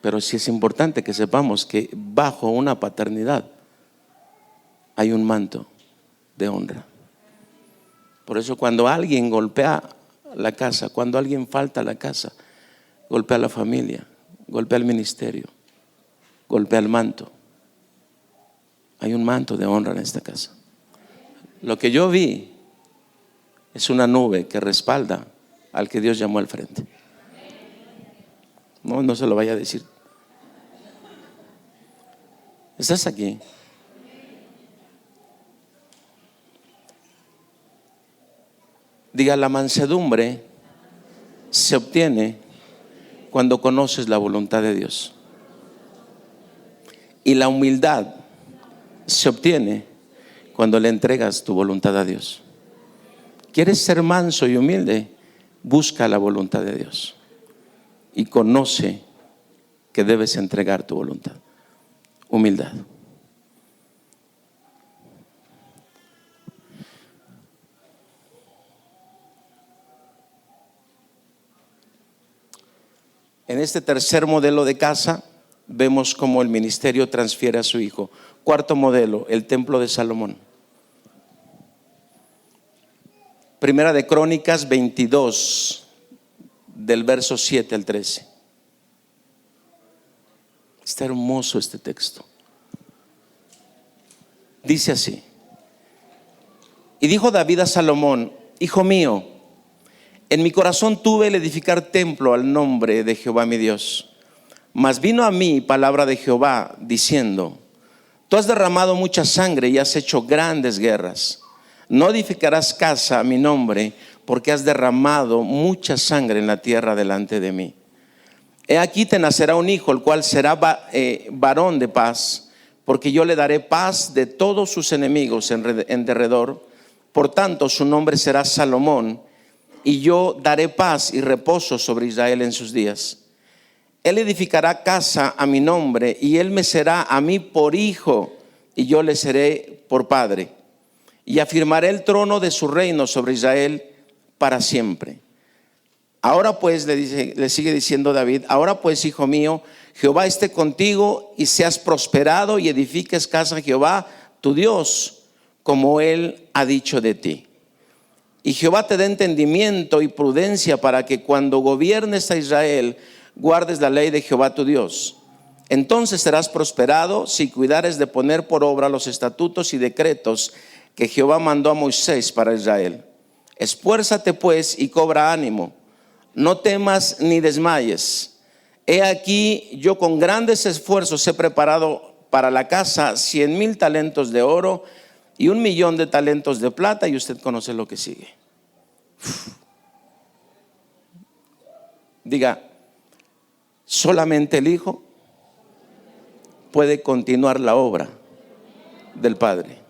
Pero sí es importante que sepamos que bajo una paternidad hay un manto de honra. Por eso cuando alguien golpea la casa, cuando alguien falta a la casa, golpea a la familia, golpea al ministerio, golpea el manto. Hay un manto de honra en esta casa. Lo que yo vi es una nube que respalda al que Dios llamó al frente. No se lo vaya a decir. ¿Estás aquí? Diga: la mansedumbre se obtiene cuando conoces la voluntad de Dios. Y la humildad se obtiene cuando le entregas tu voluntad a Dios. ¿Quieres ser manso y humilde? Busca la voluntad de Dios y conoce que debes entregar tu voluntad. Humildad. En este tercer modelo de casa vemos cómo el ministerio transfiere a su hijo. Cuarto modelo, el templo de Salomón. Primera de Crónicas 22, del verso 7 al 13. Está hermoso este texto. Dice así: y dijo David a Salomón: hijo mío, en mi corazón tuve el edificar templo al nombre de Jehová mi Dios. Mas vino a mí palabra de Jehová diciendo: tú has derramado mucha sangre y has hecho grandes guerras. No edificarás casa a mi nombre, porque has derramado mucha sangre en la tierra delante de mí. He aquí te nacerá un hijo, el cual será varón de paz, porque yo le daré paz de todos sus enemigos en derredor. Por tanto, su nombre será Salomón, y yo daré paz y reposo sobre Israel en sus días. Él edificará casa a mi nombre, y él me será a mí por hijo, y yo le seré por padre. Y afirmaré el trono de su reino sobre Israel para siempre. Ahora pues, le sigue diciendo David: ahora pues, hijo mío, Jehová esté contigo y seas prosperado y edifiques casa a Jehová tu Dios, como él ha dicho de ti. Y Jehová te dé entendimiento y prudencia para que cuando gobiernes a Israel guardes la ley de Jehová tu Dios. Entonces serás prosperado si cuidares de poner por obra los estatutos y decretos que Jehová mandó a Moisés para Israel. Esfuérzate pues y cobra ánimo. No temas ni desmayes. He aquí, yo con grandes esfuerzos he preparado para la casa 100,000 talentos de oro y 1,000,000 de talentos de plata. Y usted conoce lo que sigue. Diga: solamente el Hijo puede continuar la obra del Padre.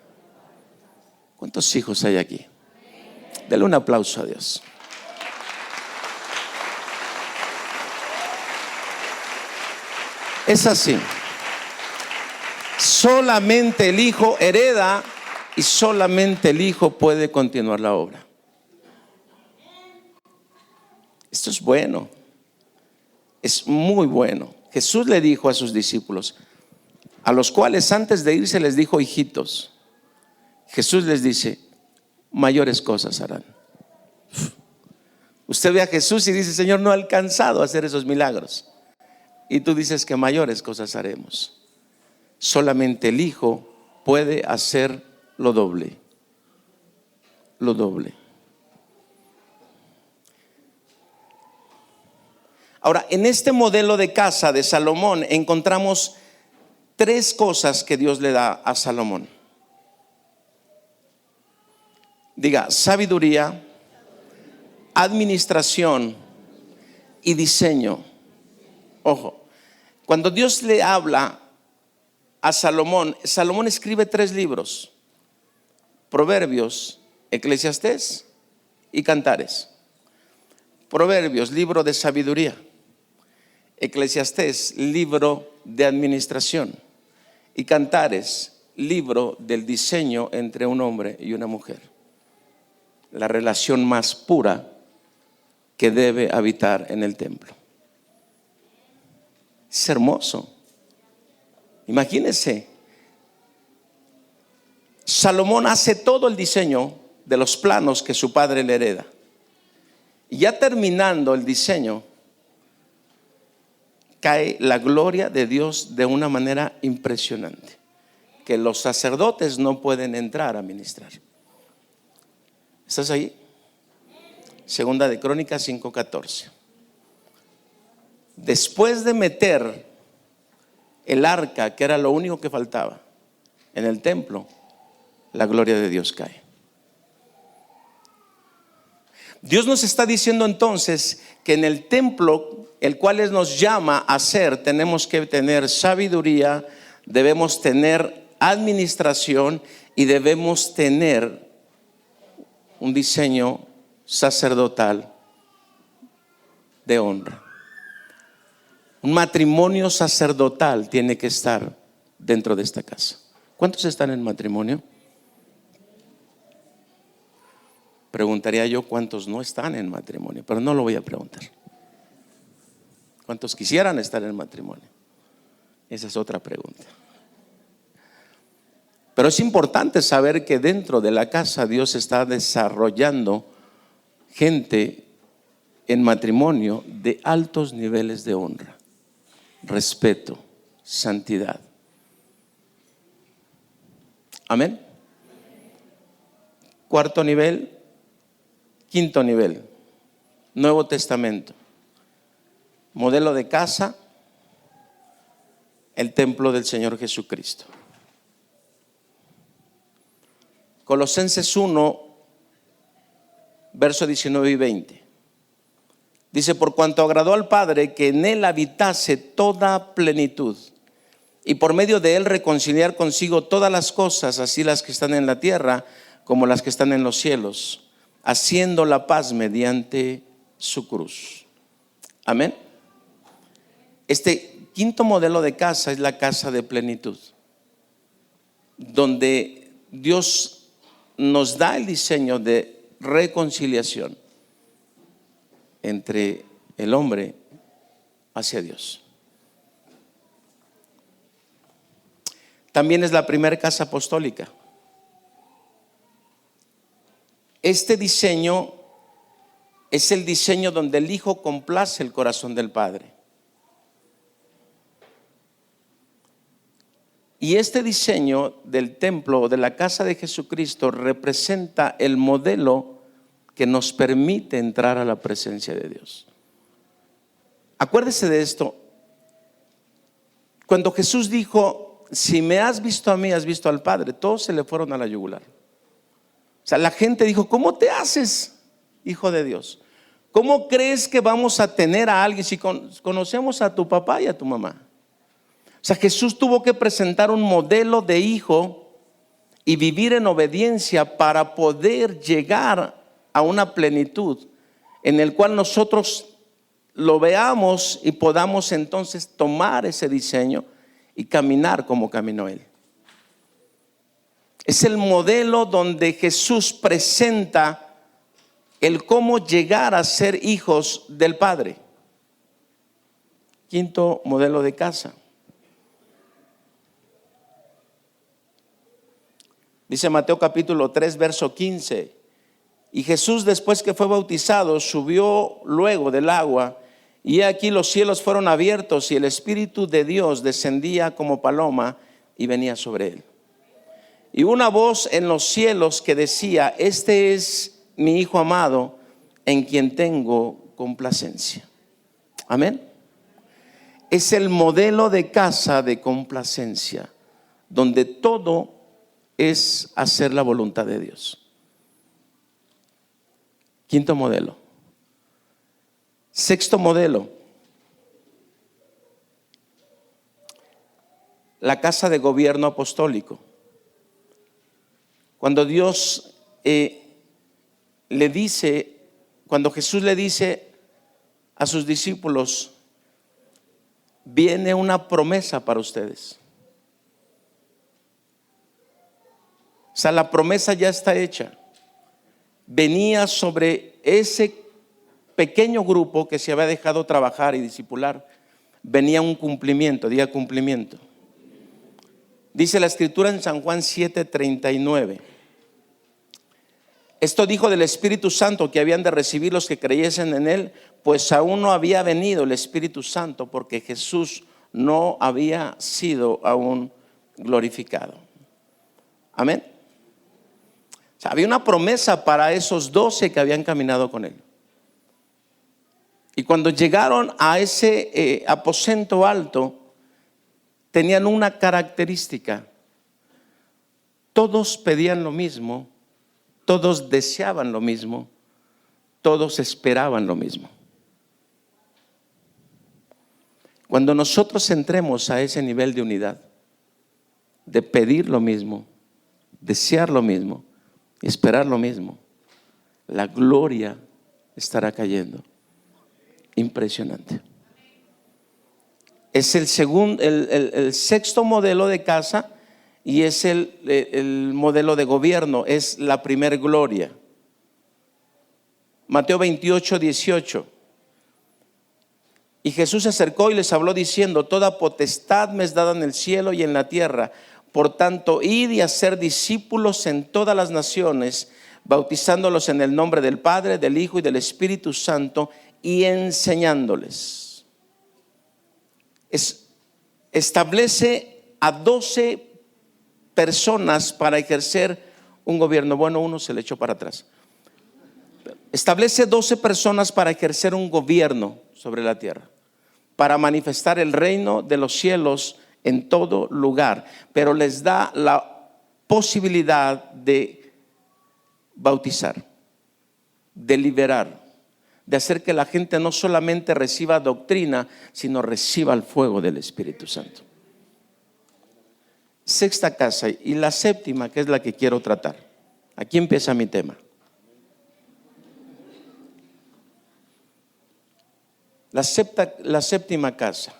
¿Cuántos hijos hay aquí? Dele un aplauso a Dios. Es así. Solamente el Hijo hereda y solamente el Hijo puede continuar la obra. Esto es bueno. Es muy bueno. Jesús le dijo a sus discípulos, a los cuales antes de irse les dijo hijitos. Jesús les dice, mayores cosas harán. Usted ve a Jesús y dice, Señor, no he alcanzado a hacer esos milagros. Y tú dices que mayores cosas haremos. Solamente el Hijo puede hacer lo doble. Lo doble. Ahora, en este modelo de casa de Salomón encontramos tres cosas que Dios le da a Salomón. Diga, sabiduría, administración y diseño. Ojo, cuando Dios le habla a Salomón, Salomón escribe 3 libros: Proverbios, Eclesiastés y Cantares. Proverbios, libro de sabiduría. Eclesiastés, libro de administración. Y Cantares, libro del diseño entre un hombre y una mujer. La relación más pura que debe habitar en el templo. Es hermoso. Imagínense, Salomón hace todo el diseño de los planos que su padre le hereda. Y ya terminando el diseño, cae la gloria de Dios de una manera impresionante, que los sacerdotes no pueden entrar a ministrar. ¿Estás ahí? Segunda de Crónicas 5:14. Después de meter el arca, que era lo único que faltaba, en el templo, la gloria de Dios cae. Dios nos está diciendo entonces que en el templo, el cual Él nos llama a hacer, tenemos que tener sabiduría, debemos tener administración y debemos tener un diseño sacerdotal de honra. Un matrimonio sacerdotal tiene que estar dentro de esta casa. ¿Cuántos están en matrimonio? Preguntaría yo cuántos no están en matrimonio, pero no lo voy a preguntar. ¿Cuántos quisieran estar en matrimonio? Esa es otra pregunta. Pero es importante saber que dentro de la casa Dios está desarrollando gente en matrimonio de altos niveles de honra, respeto, santidad. Amén. Cuarto nivel. Quinto nivel, Nuevo Testamento. Modelo de casa, el templo del Señor Jesucristo. Colosenses 1, verso 19 y 20. Dice, por cuanto agradó al Padre que en Él habitase toda plenitud, y por medio de Él reconciliar consigo todas las cosas, así las que están en la tierra como las que están en los cielos, haciendo la paz mediante su cruz. Amén. Este quinto modelo de casa es la casa de plenitud, donde Dios nos da el diseño de reconciliación entre el hombre hacia Dios. También es la primera casa apostólica. Este diseño es el diseño donde el Hijo complace el corazón del Padre. Y este diseño del templo o de la casa de Jesucristo representa el modelo que nos permite entrar a la presencia de Dios. Acuérdese de esto. Cuando Jesús dijo, si me has visto a mí, has visto al Padre, todos se le fueron a la yugular. O sea, la gente dijo, ¿cómo te haces, hijo de Dios? ¿Cómo crees que vamos a tener a alguien si conocemos a tu papá y a tu mamá? O sea, Jesús tuvo que presentar un modelo de hijo y vivir en obediencia para poder llegar a una plenitud en el cual nosotros lo veamos y podamos entonces tomar ese diseño y caminar como caminó Él. Es el modelo donde Jesús presenta el cómo llegar a ser hijos del Padre. Quinto modelo de casa. Dice Mateo capítulo 3, verso 15. Y Jesús, después que fue bautizado, subió luego del agua, y aquí los cielos fueron abiertos y el Espíritu de Dios descendía como paloma y venía sobre él. Y una voz en los cielos que decía: este es mi Hijo amado, en quien tengo complacencia. Amén. Es el modelo de casa de complacencia, donde todo es hacer la voluntad de Dios. Quinto modelo. Sexto modelo. La casa de gobierno apostólico. Cuando Dios le dice, cuando Jesús le dice a sus discípulos: viene una promesa para ustedes. O sea, la promesa ya está hecha. Venía sobre ese pequeño grupo que se había dejado trabajar y discipular. Venía un cumplimiento, diga cumplimiento. Dice la escritura en San Juan 7:39. Esto dijo del Espíritu Santo que habían de recibir los que creyesen en él, pues aún no había venido el Espíritu Santo, porque Jesús no había sido aún glorificado. Amén. O sea, había una promesa para esos 12 que habían caminado con él. Y cuando llegaron a ese aposento alto, tenían una característica. Todos pedían lo mismo, todos deseaban lo mismo, todos esperaban lo mismo. Cuando nosotros entremos a ese nivel de unidad, de pedir lo mismo, desear lo mismo, esperar lo mismo, la gloria estará cayendo. Impresionante. Es el sexto modelo de casa, y es el modelo de gobierno, es la primer gloria. Mateo 28:18. Y Jesús se acercó y les habló diciendo: toda potestad me es dada en el cielo y en la tierra. Por tanto, id y hacer discípulos en todas las naciones, bautizándolos en el nombre del Padre, del Hijo y del Espíritu Santo, y enseñándoles. Establece a 12 personas para ejercer un gobierno. Bueno, uno se le echó para atrás. Establece 12 personas para ejercer un gobierno sobre la tierra, para manifestar el reino de los cielos en todo lugar, pero les da la posibilidad de bautizar, de liberar, de hacer que la gente no solamente reciba doctrina, sino reciba el fuego del Espíritu Santo. Sexta casa. Y la séptima, que es la que quiero tratar. Aquí empieza mi tema. La séptima casa,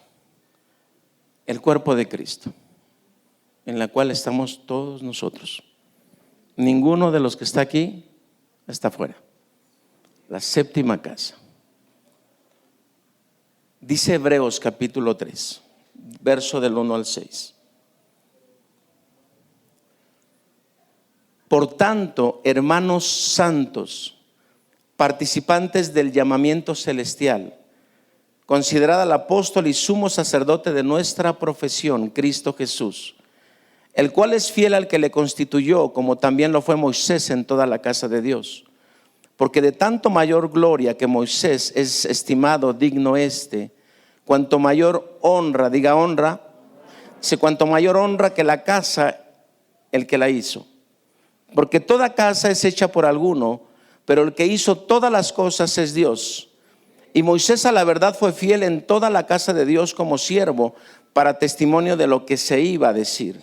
el cuerpo de Cristo, en la cual estamos todos nosotros. Ninguno de los que está aquí está fuera. La séptima casa. Dice Hebreos capítulo 3, verso del 1 al 6. Por tanto, hermanos santos, participantes del llamamiento celestial, considerad al apóstol y sumo sacerdote de nuestra profesión, Cristo Jesús, el cual es fiel al que le constituyó, como también lo fue Moisés en toda la casa de Dios. Porque de tanto mayor gloria que Moisés es estimado digno cuanto mayor honra, diga honra, dice cuanto mayor honra que la casa, el que la hizo. Porque toda casa es hecha por alguno, pero el que hizo todas las cosas es Dios. Y Moisés a la verdad fue fiel en toda la casa de Dios como siervo, para testimonio de lo que se iba a decir.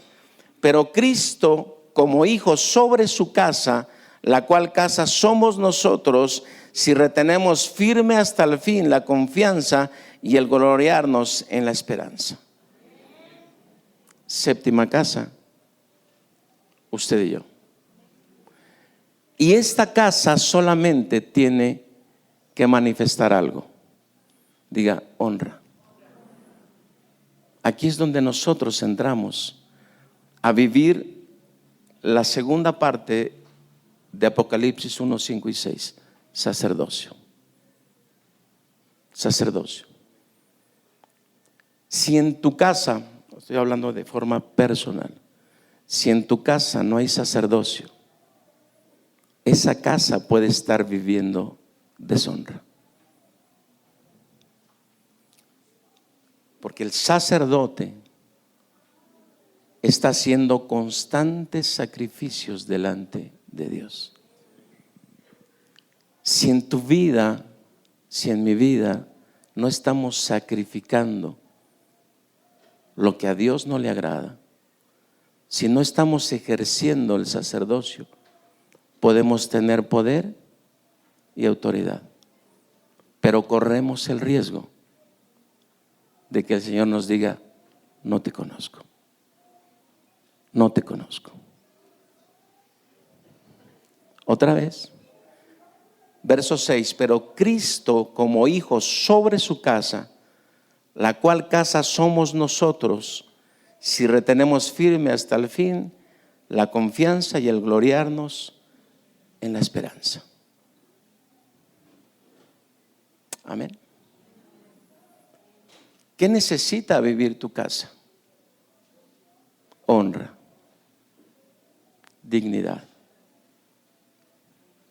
Pero Cristo como hijos sobre su casa, la cual casa somos nosotros, si retenemos firme hasta el fin la confianza y el gloriarnos en la esperanza. Séptima casa, usted y yo. Y esta casa solamente tiene que manifestar algo. Diga, honra. Aquí es donde nosotros entramos a vivir la segunda parte de Apocalipsis 1, 5 y 6. Sacerdocio. Sacerdocio. Si en tu casa, estoy hablando de forma personal, si en tu casa no hay sacerdocio, esa casa puede estar viviendo deshonra. Porque el sacerdote está haciendo constantes sacrificios delante de Dios. Si en tu vida, si en mi vida no estamos sacrificando lo que a Dios no le agrada, si no estamos ejerciendo el sacerdocio, podemos tener poder y autoridad, pero corremos el riesgo de que el Señor nos diga, no te conozco, no te conozco. Otra vez, verso 6, pero Cristo como hijo sobre su casa, la cual casa somos nosotros, si retenemos firme hasta el fin la confianza y el gloriarnos en la esperanza. Amén. ¿Qué necesita vivir tu casa? Honra, dignidad,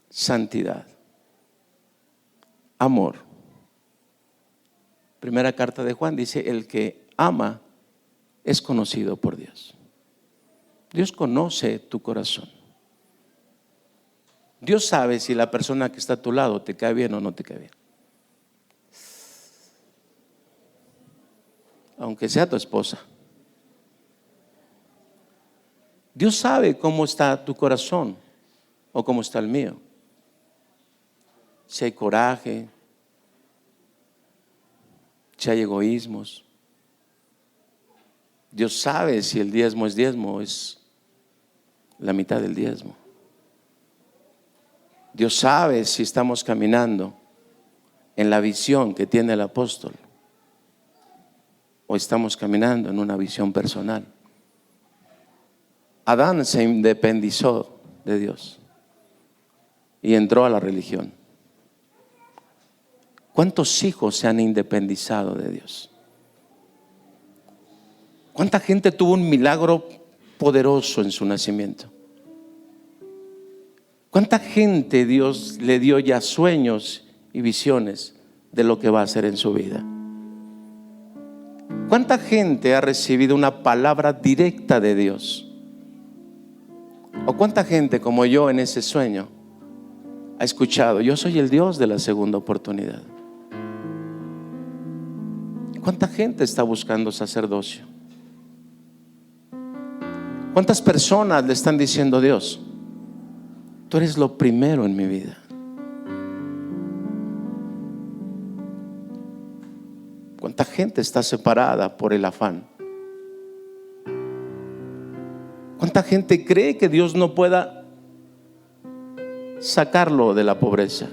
santidad, amor. Primera carta de Juan dice, el que ama es conocido por Dios. Dios conoce tu corazón. Dios sabe si la persona que está a tu lado te cae bien o no te cae bien. Aunque sea tu esposa. Dios sabe cómo está tu corazón o cómo está el mío. Si hay coraje, si hay egoísmos. Dios sabe si el diezmo es la mitad del diezmo. Dios sabe si estamos caminando en la visión que tiene el apóstol o estamos caminando en una visión personal. Adán se independizó de Dios y entró a la religión. ¿Cuántos hijos se han independizado de Dios? ¿Cuánta gente tuvo un milagro poderoso en su nacimiento? ¿Cuánta gente Dios le dio ya sueños y visiones de lo que va a hacer en su vida? ¿Cuánta gente ha recibido una palabra directa de Dios? ¿O cuánta gente como yo en ese sueño ha escuchado, yo soy el Dios de la segunda oportunidad? ¿Cuánta gente está buscando sacerdocio? ¿Cuántas personas le están diciendo, Dios, tú eres lo primero en mi vida? ¿Cuánta gente está separada por el afán? ¿Cuánta gente cree que Dios no pueda sacarlo de la pobreza?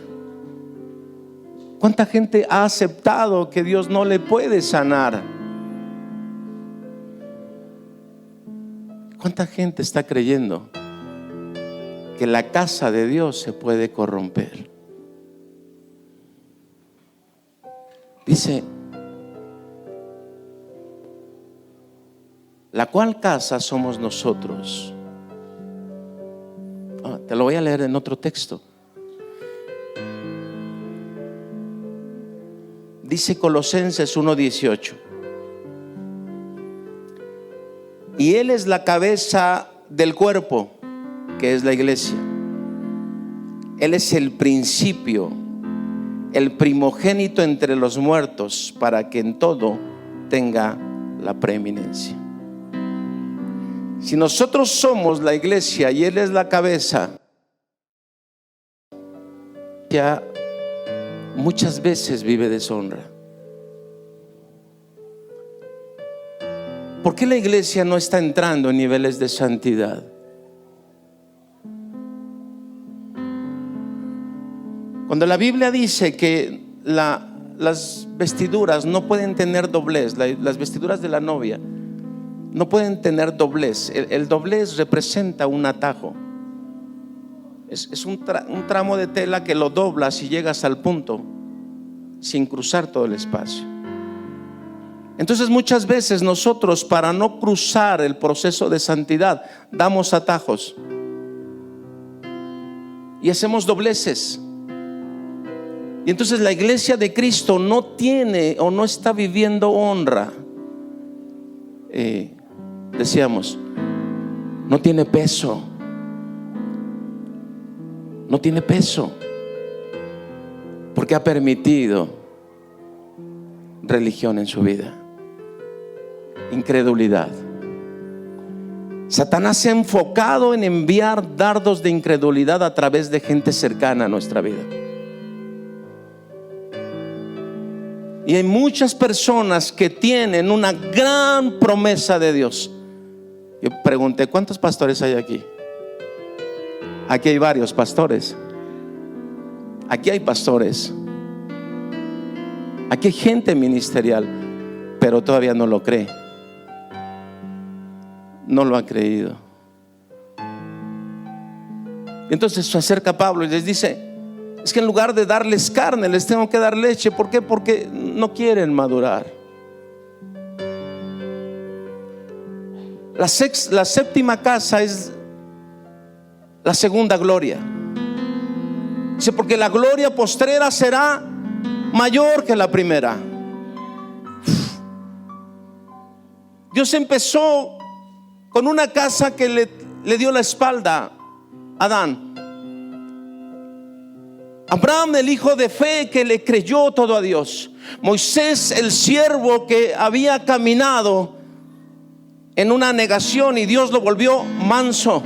¿Cuánta gente ha aceptado que Dios no le puede sanar? ¿Cuánta gente está creyendo que la casa de Dios se puede corromper? Dice, la cual casa somos nosotros. Te lo voy a leer en otro texto. Dice Colosenses 1:18. Y Él es la cabeza del cuerpo, que es la iglesia. Él es el principio, el primogénito entre los muertos, para que en todo tenga la preeminencia. Si nosotros somos la iglesia y Él es la cabeza, ya muchas veces vive deshonra. ¿Por qué la iglesia no está entrando en niveles de santidad? Cuando la Biblia dice que las vestiduras no pueden tener doblez, las vestiduras de la novia no pueden tener doblez. El doblez representa un atajo. Es un tramo de tela que lo doblas y llegas al punto sin cruzar todo el espacio. Entonces muchas veces nosotros, para no cruzar el proceso de santidad, damos atajos y hacemos dobleces. Y entonces la iglesia de Cristo no tiene o no está viviendo honra. Decíamos, no tiene peso. No tiene peso porque ha permitido religión en su vida, incredulidad. Satanás se ha enfocado en enviar dardos de incredulidad a través de gente cercana a nuestra vida. Y hay muchas personas que tienen una gran promesa de Dios. Yo pregunté, ¿cuántos pastores hay aquí? Aquí hay varios pastores. Aquí hay pastores. Aquí hay gente ministerial, pero todavía no lo cree. No lo ha creído. Entonces se acerca Pablo y les dice: es que en lugar de darles carne, les tengo que dar leche. ¿Por qué? Porque no quieren madurar. La séptima casa es la segunda gloria. Dice, porque la gloria postrera será mayor que la primera. Dios empezó con una casa que le dio la espalda a Adán. Abraham, el hijo de fe, que le creyó todo a Dios. Moisés, el siervo que había caminado en una negación y Dios lo volvió manso.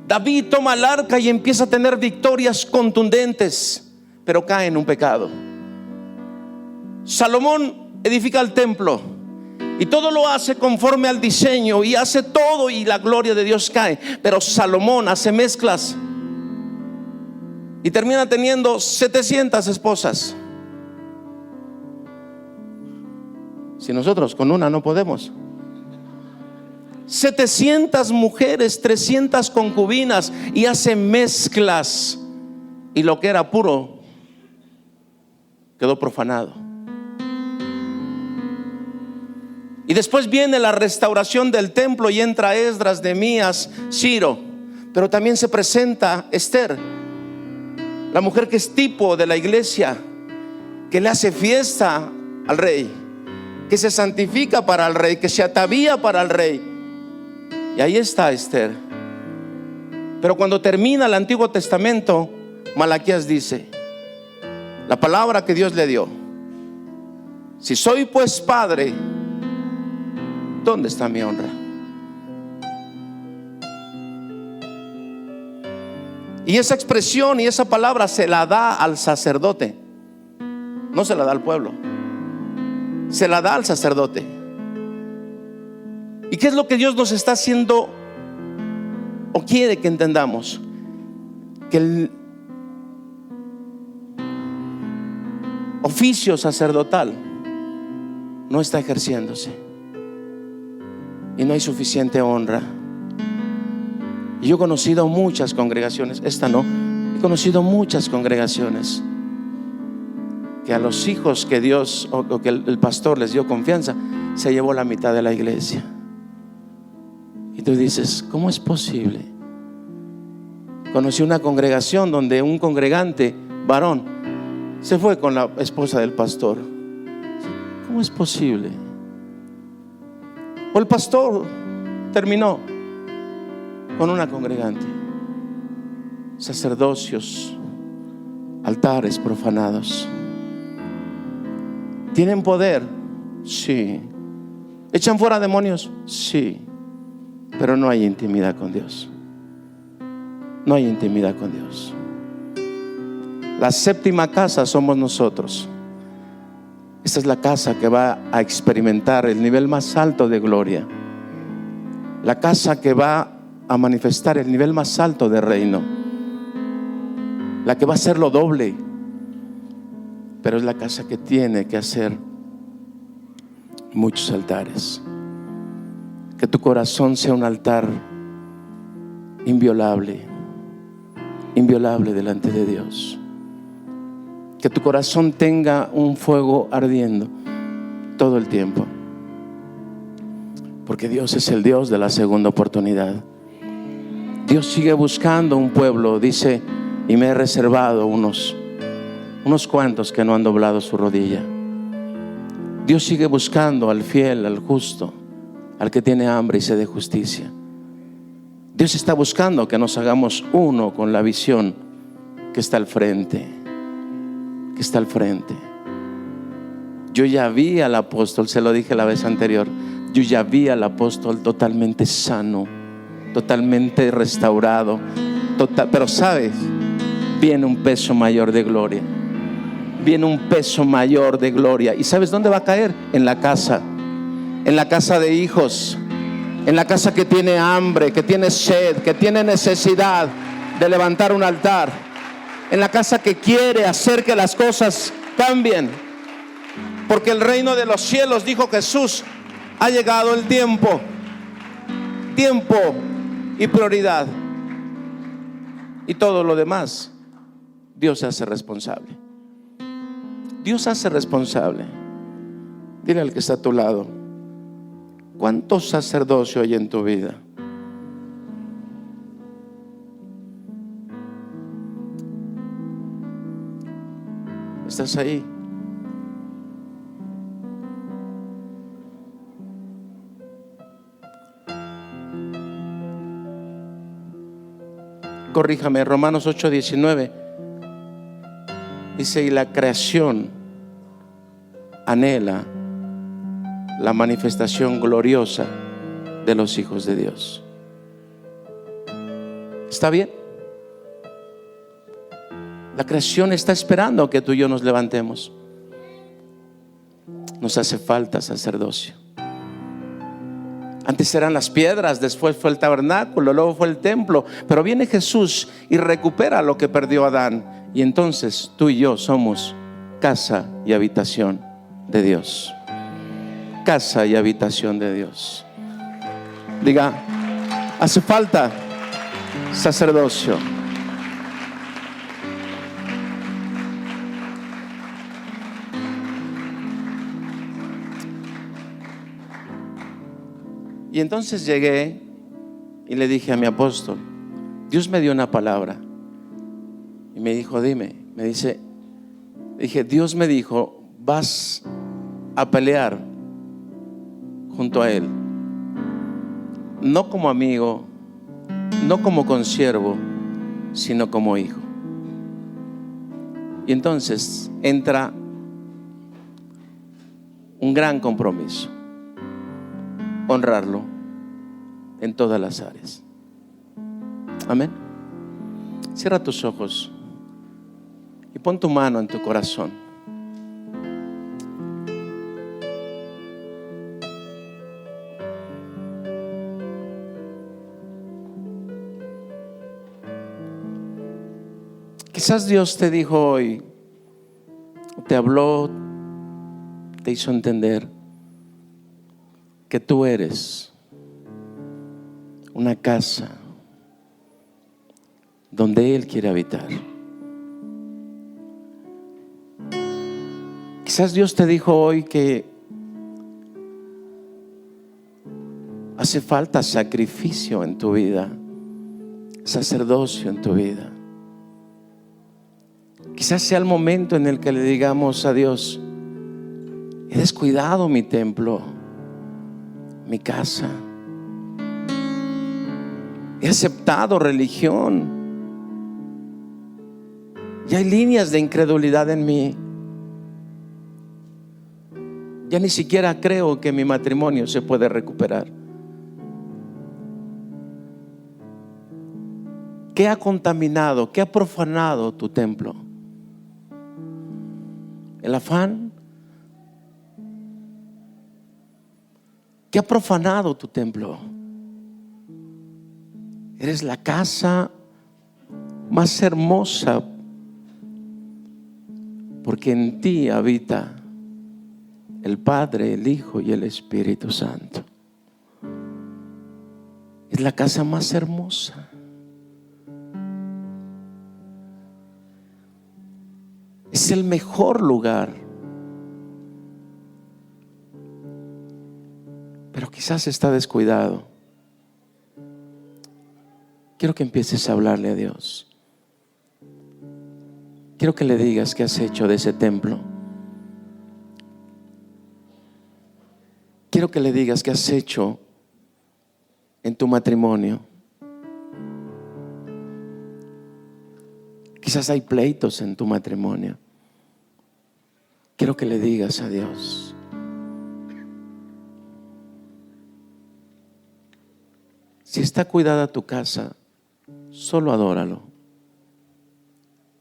David toma el arca y empieza a tener victorias contundentes, pero cae en un pecado. Salomón edifica el templo y todo lo hace conforme al diseño y hace todo y la gloria de Dios cae. Pero Salomón hace mezclas y termina teniendo 700 esposas. Si nosotros con una no podemos. 700 mujeres, 300 concubinas, y hace mezclas, y lo que era puro quedó profanado. Y después viene la restauración del templo y entra Esdras, Nehemías, Ciro. Pero también se presenta Esther, la mujer que es tipo de la iglesia, que le hace fiesta al rey, que se santifica para el rey, que se atavía para el rey. Y ahí está Esther. Pero cuando termina el Antiguo Testamento, Malaquías dice, la palabra que Dios le dio: si soy pues padre, ¿dónde está mi honra? Y esa expresión y esa palabra se la da al sacerdote, no se la da al pueblo, se la da al sacerdote. ¿Y qué es lo que Dios nos está haciendo o quiere que entendamos? Que el oficio sacerdotal no está ejerciéndose y no hay suficiente honra. Y yo he conocido muchas congregaciones, esta no, he conocido muchas congregaciones que a los hijos que Dios o que el pastor les dio confianza, se llevó la mitad de la iglesia. Y tú dices, ¿cómo es posible? Conocí una congregación donde un congregante varón se fue con la esposa del pastor. ¿Cómo es posible? O el pastor terminó con una congregante. Sacerdocios, altares profanados. ¿Tienen poder? Sí. ¿Echan fuera demonios? Sí, pero no hay intimidad con Dios. No hay intimidad con Dios. La séptima casa somos nosotros. Esta es la casa que va a experimentar el nivel más alto de gloria. La casa que va a manifestar el nivel más alto de reino. La que va a ser lo doble. Pero es la casa que tiene que hacer muchos altares. Que tu corazón sea un altar inviolable, inviolable delante de Dios. Que tu corazón tenga un fuego ardiendo todo el tiempo. Porque Dios es el Dios de la segunda oportunidad. Dios sigue buscando un pueblo, dice, y me he reservado unos cuantos que no han doblado su rodilla. Dios sigue buscando al fiel, al justo, al que tiene hambre y sed de justicia. Dios está buscando que nos hagamos uno con la visión que está al frente. Que está al frente. Yo ya vi al apóstol, se lo dije la vez anterior, yo ya vi al apóstol totalmente sano, totalmente restaurado, pero sabes, viene un peso mayor de gloria. Viene un peso mayor de gloria. ¿Y sabes dónde va a caer? En la casa de hijos, en la casa que tiene hambre, que tiene sed, que tiene necesidad de levantar un altar, en la casa que quiere hacer que las cosas cambien, porque el reino de los cielos, dijo Jesús, ha llegado el tiempo y prioridad, y todo lo demás Dios se hace responsable. Dios hace responsable. Dile al que está a tu lado: ¿cuánto sacerdocio hay en tu vida? ¿Estás ahí? Corríjame, Romanos 8:19 dice: y la creación anhela la manifestación gloriosa de los hijos de Dios. ¿Está bien? La creación está esperando que tú y yo nos levantemos. Nos hace falta sacerdocio. Antes eran las piedras, después fue el tabernáculo, luego fue el templo, pero viene Jesús y recupera lo que perdió Adán, y entonces tú y yo somos casa y habitación de Dios. Casa y habitación de Dios. Diga: hace falta sacerdocio. Y entonces llegué y le dije a mi apóstol: Dios me dio una palabra. Y me dijo: dime. Me dice, dije: Dios me dijo, vas a pelear junto a Él, no como amigo, no como consiervo, sino como hijo. Y entonces entra un gran compromiso: honrarlo en todas las áreas. Amén. Cierra tus ojos y pon tu mano en tu corazón. Quizás Dios te dijo hoy, te habló, te hizo entender que tú eres una casa donde Él quiere habitar. Quizás Dios te dijo hoy que hace falta sacrificio en tu vida, sacerdocio en tu vida. Quizás sea el momento en el que le digamos a Dios: he descuidado mi templo, mi casa, he aceptado religión, y hay líneas de incredulidad en mí. Ya ni siquiera creo que mi matrimonio se puede recuperar. ¿Qué ha contaminado, qué ha profanado tu templo? ¿El afán? ¿Qué ha profanado tu templo? Eres la casa más hermosa, porque en ti habita el Padre, el Hijo y el Espíritu Santo. Es la casa más hermosa. Es el mejor lugar. Pero quizás está descuidado. Quiero que empieces a hablarle a Dios. Quiero que le digas qué has hecho de ese templo. Quiero que le digas qué has hecho en tu matrimonio. Quizás hay pleitos en tu matrimonio. Quiero que le digas a Dios. Si está cuidada tu casa, solo adóralo.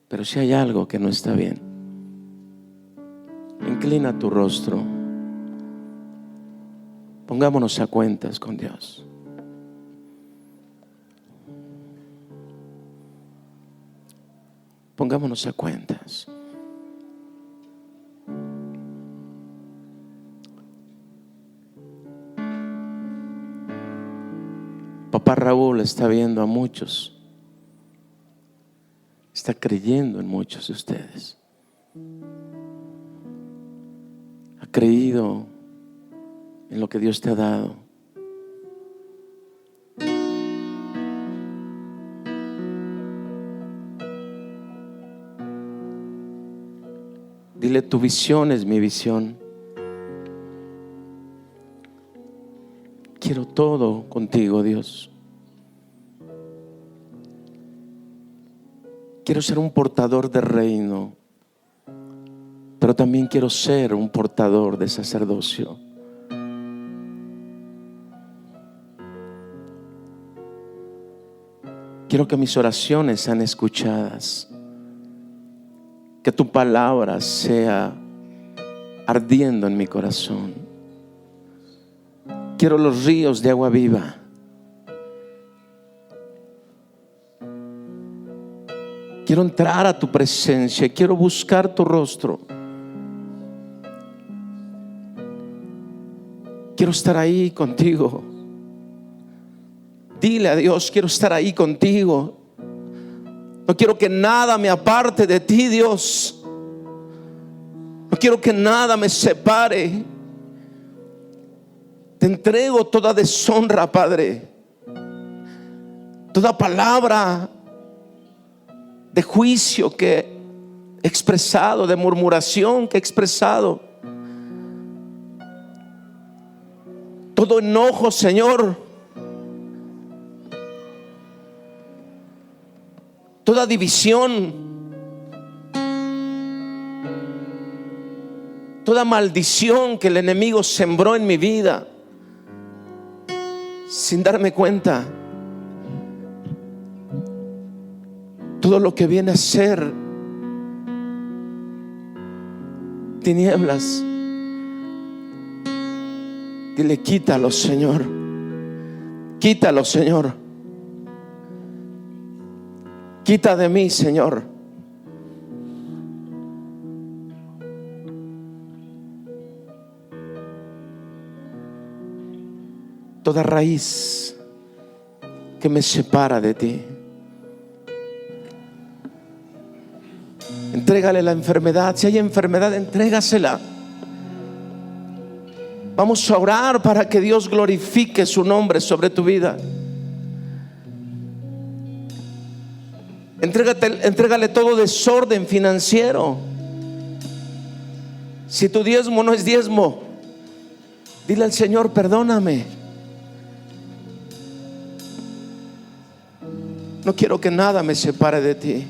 Pero si hay algo que no está bien, inclina tu rostro. Pongámonos a cuentas con Dios. Pongámonos a cuentas. Papá Raúl está viendo a muchos. Está creyendo en muchos de ustedes. Ha creído en lo que Dios te ha dado. Dile, tu visión es mi visión. Quiero todo contigo, Dios. Quiero ser un portador de reino, pero también quiero ser un portador de sacerdocio. Quiero que mis oraciones sean escuchadas, que tu palabra sea ardiendo en mi corazón. Quiero los ríos de agua viva. Quiero entrar a tu presencia, quiero buscar tu rostro. Quiero estar ahí contigo. Dile a Dios, quiero estar ahí contigo. No quiero que nada me aparte de ti, Dios. No quiero que nada me separe. Te entrego toda deshonra, Padre. Toda palabra de juicio que he expresado, de murmuración que he expresado. Todo enojo, Señor. Toda división. Toda maldición que el enemigo sembró en mi vida sin darme cuenta. Todo lo que viene a ser tinieblas. Dile, quítalo, Señor. Quítalo, Señor. Quita de mí, Señor. Toda raíz que me separa de ti. Entrégale la enfermedad. Si hay enfermedad, entrégasela. Vamos a orar para que Dios glorifique su nombre sobre tu vida. Entrégale todo desorden financiero. Si tu diezmo no es diezmo, dile al Señor, perdóname. No quiero que nada me separe de ti.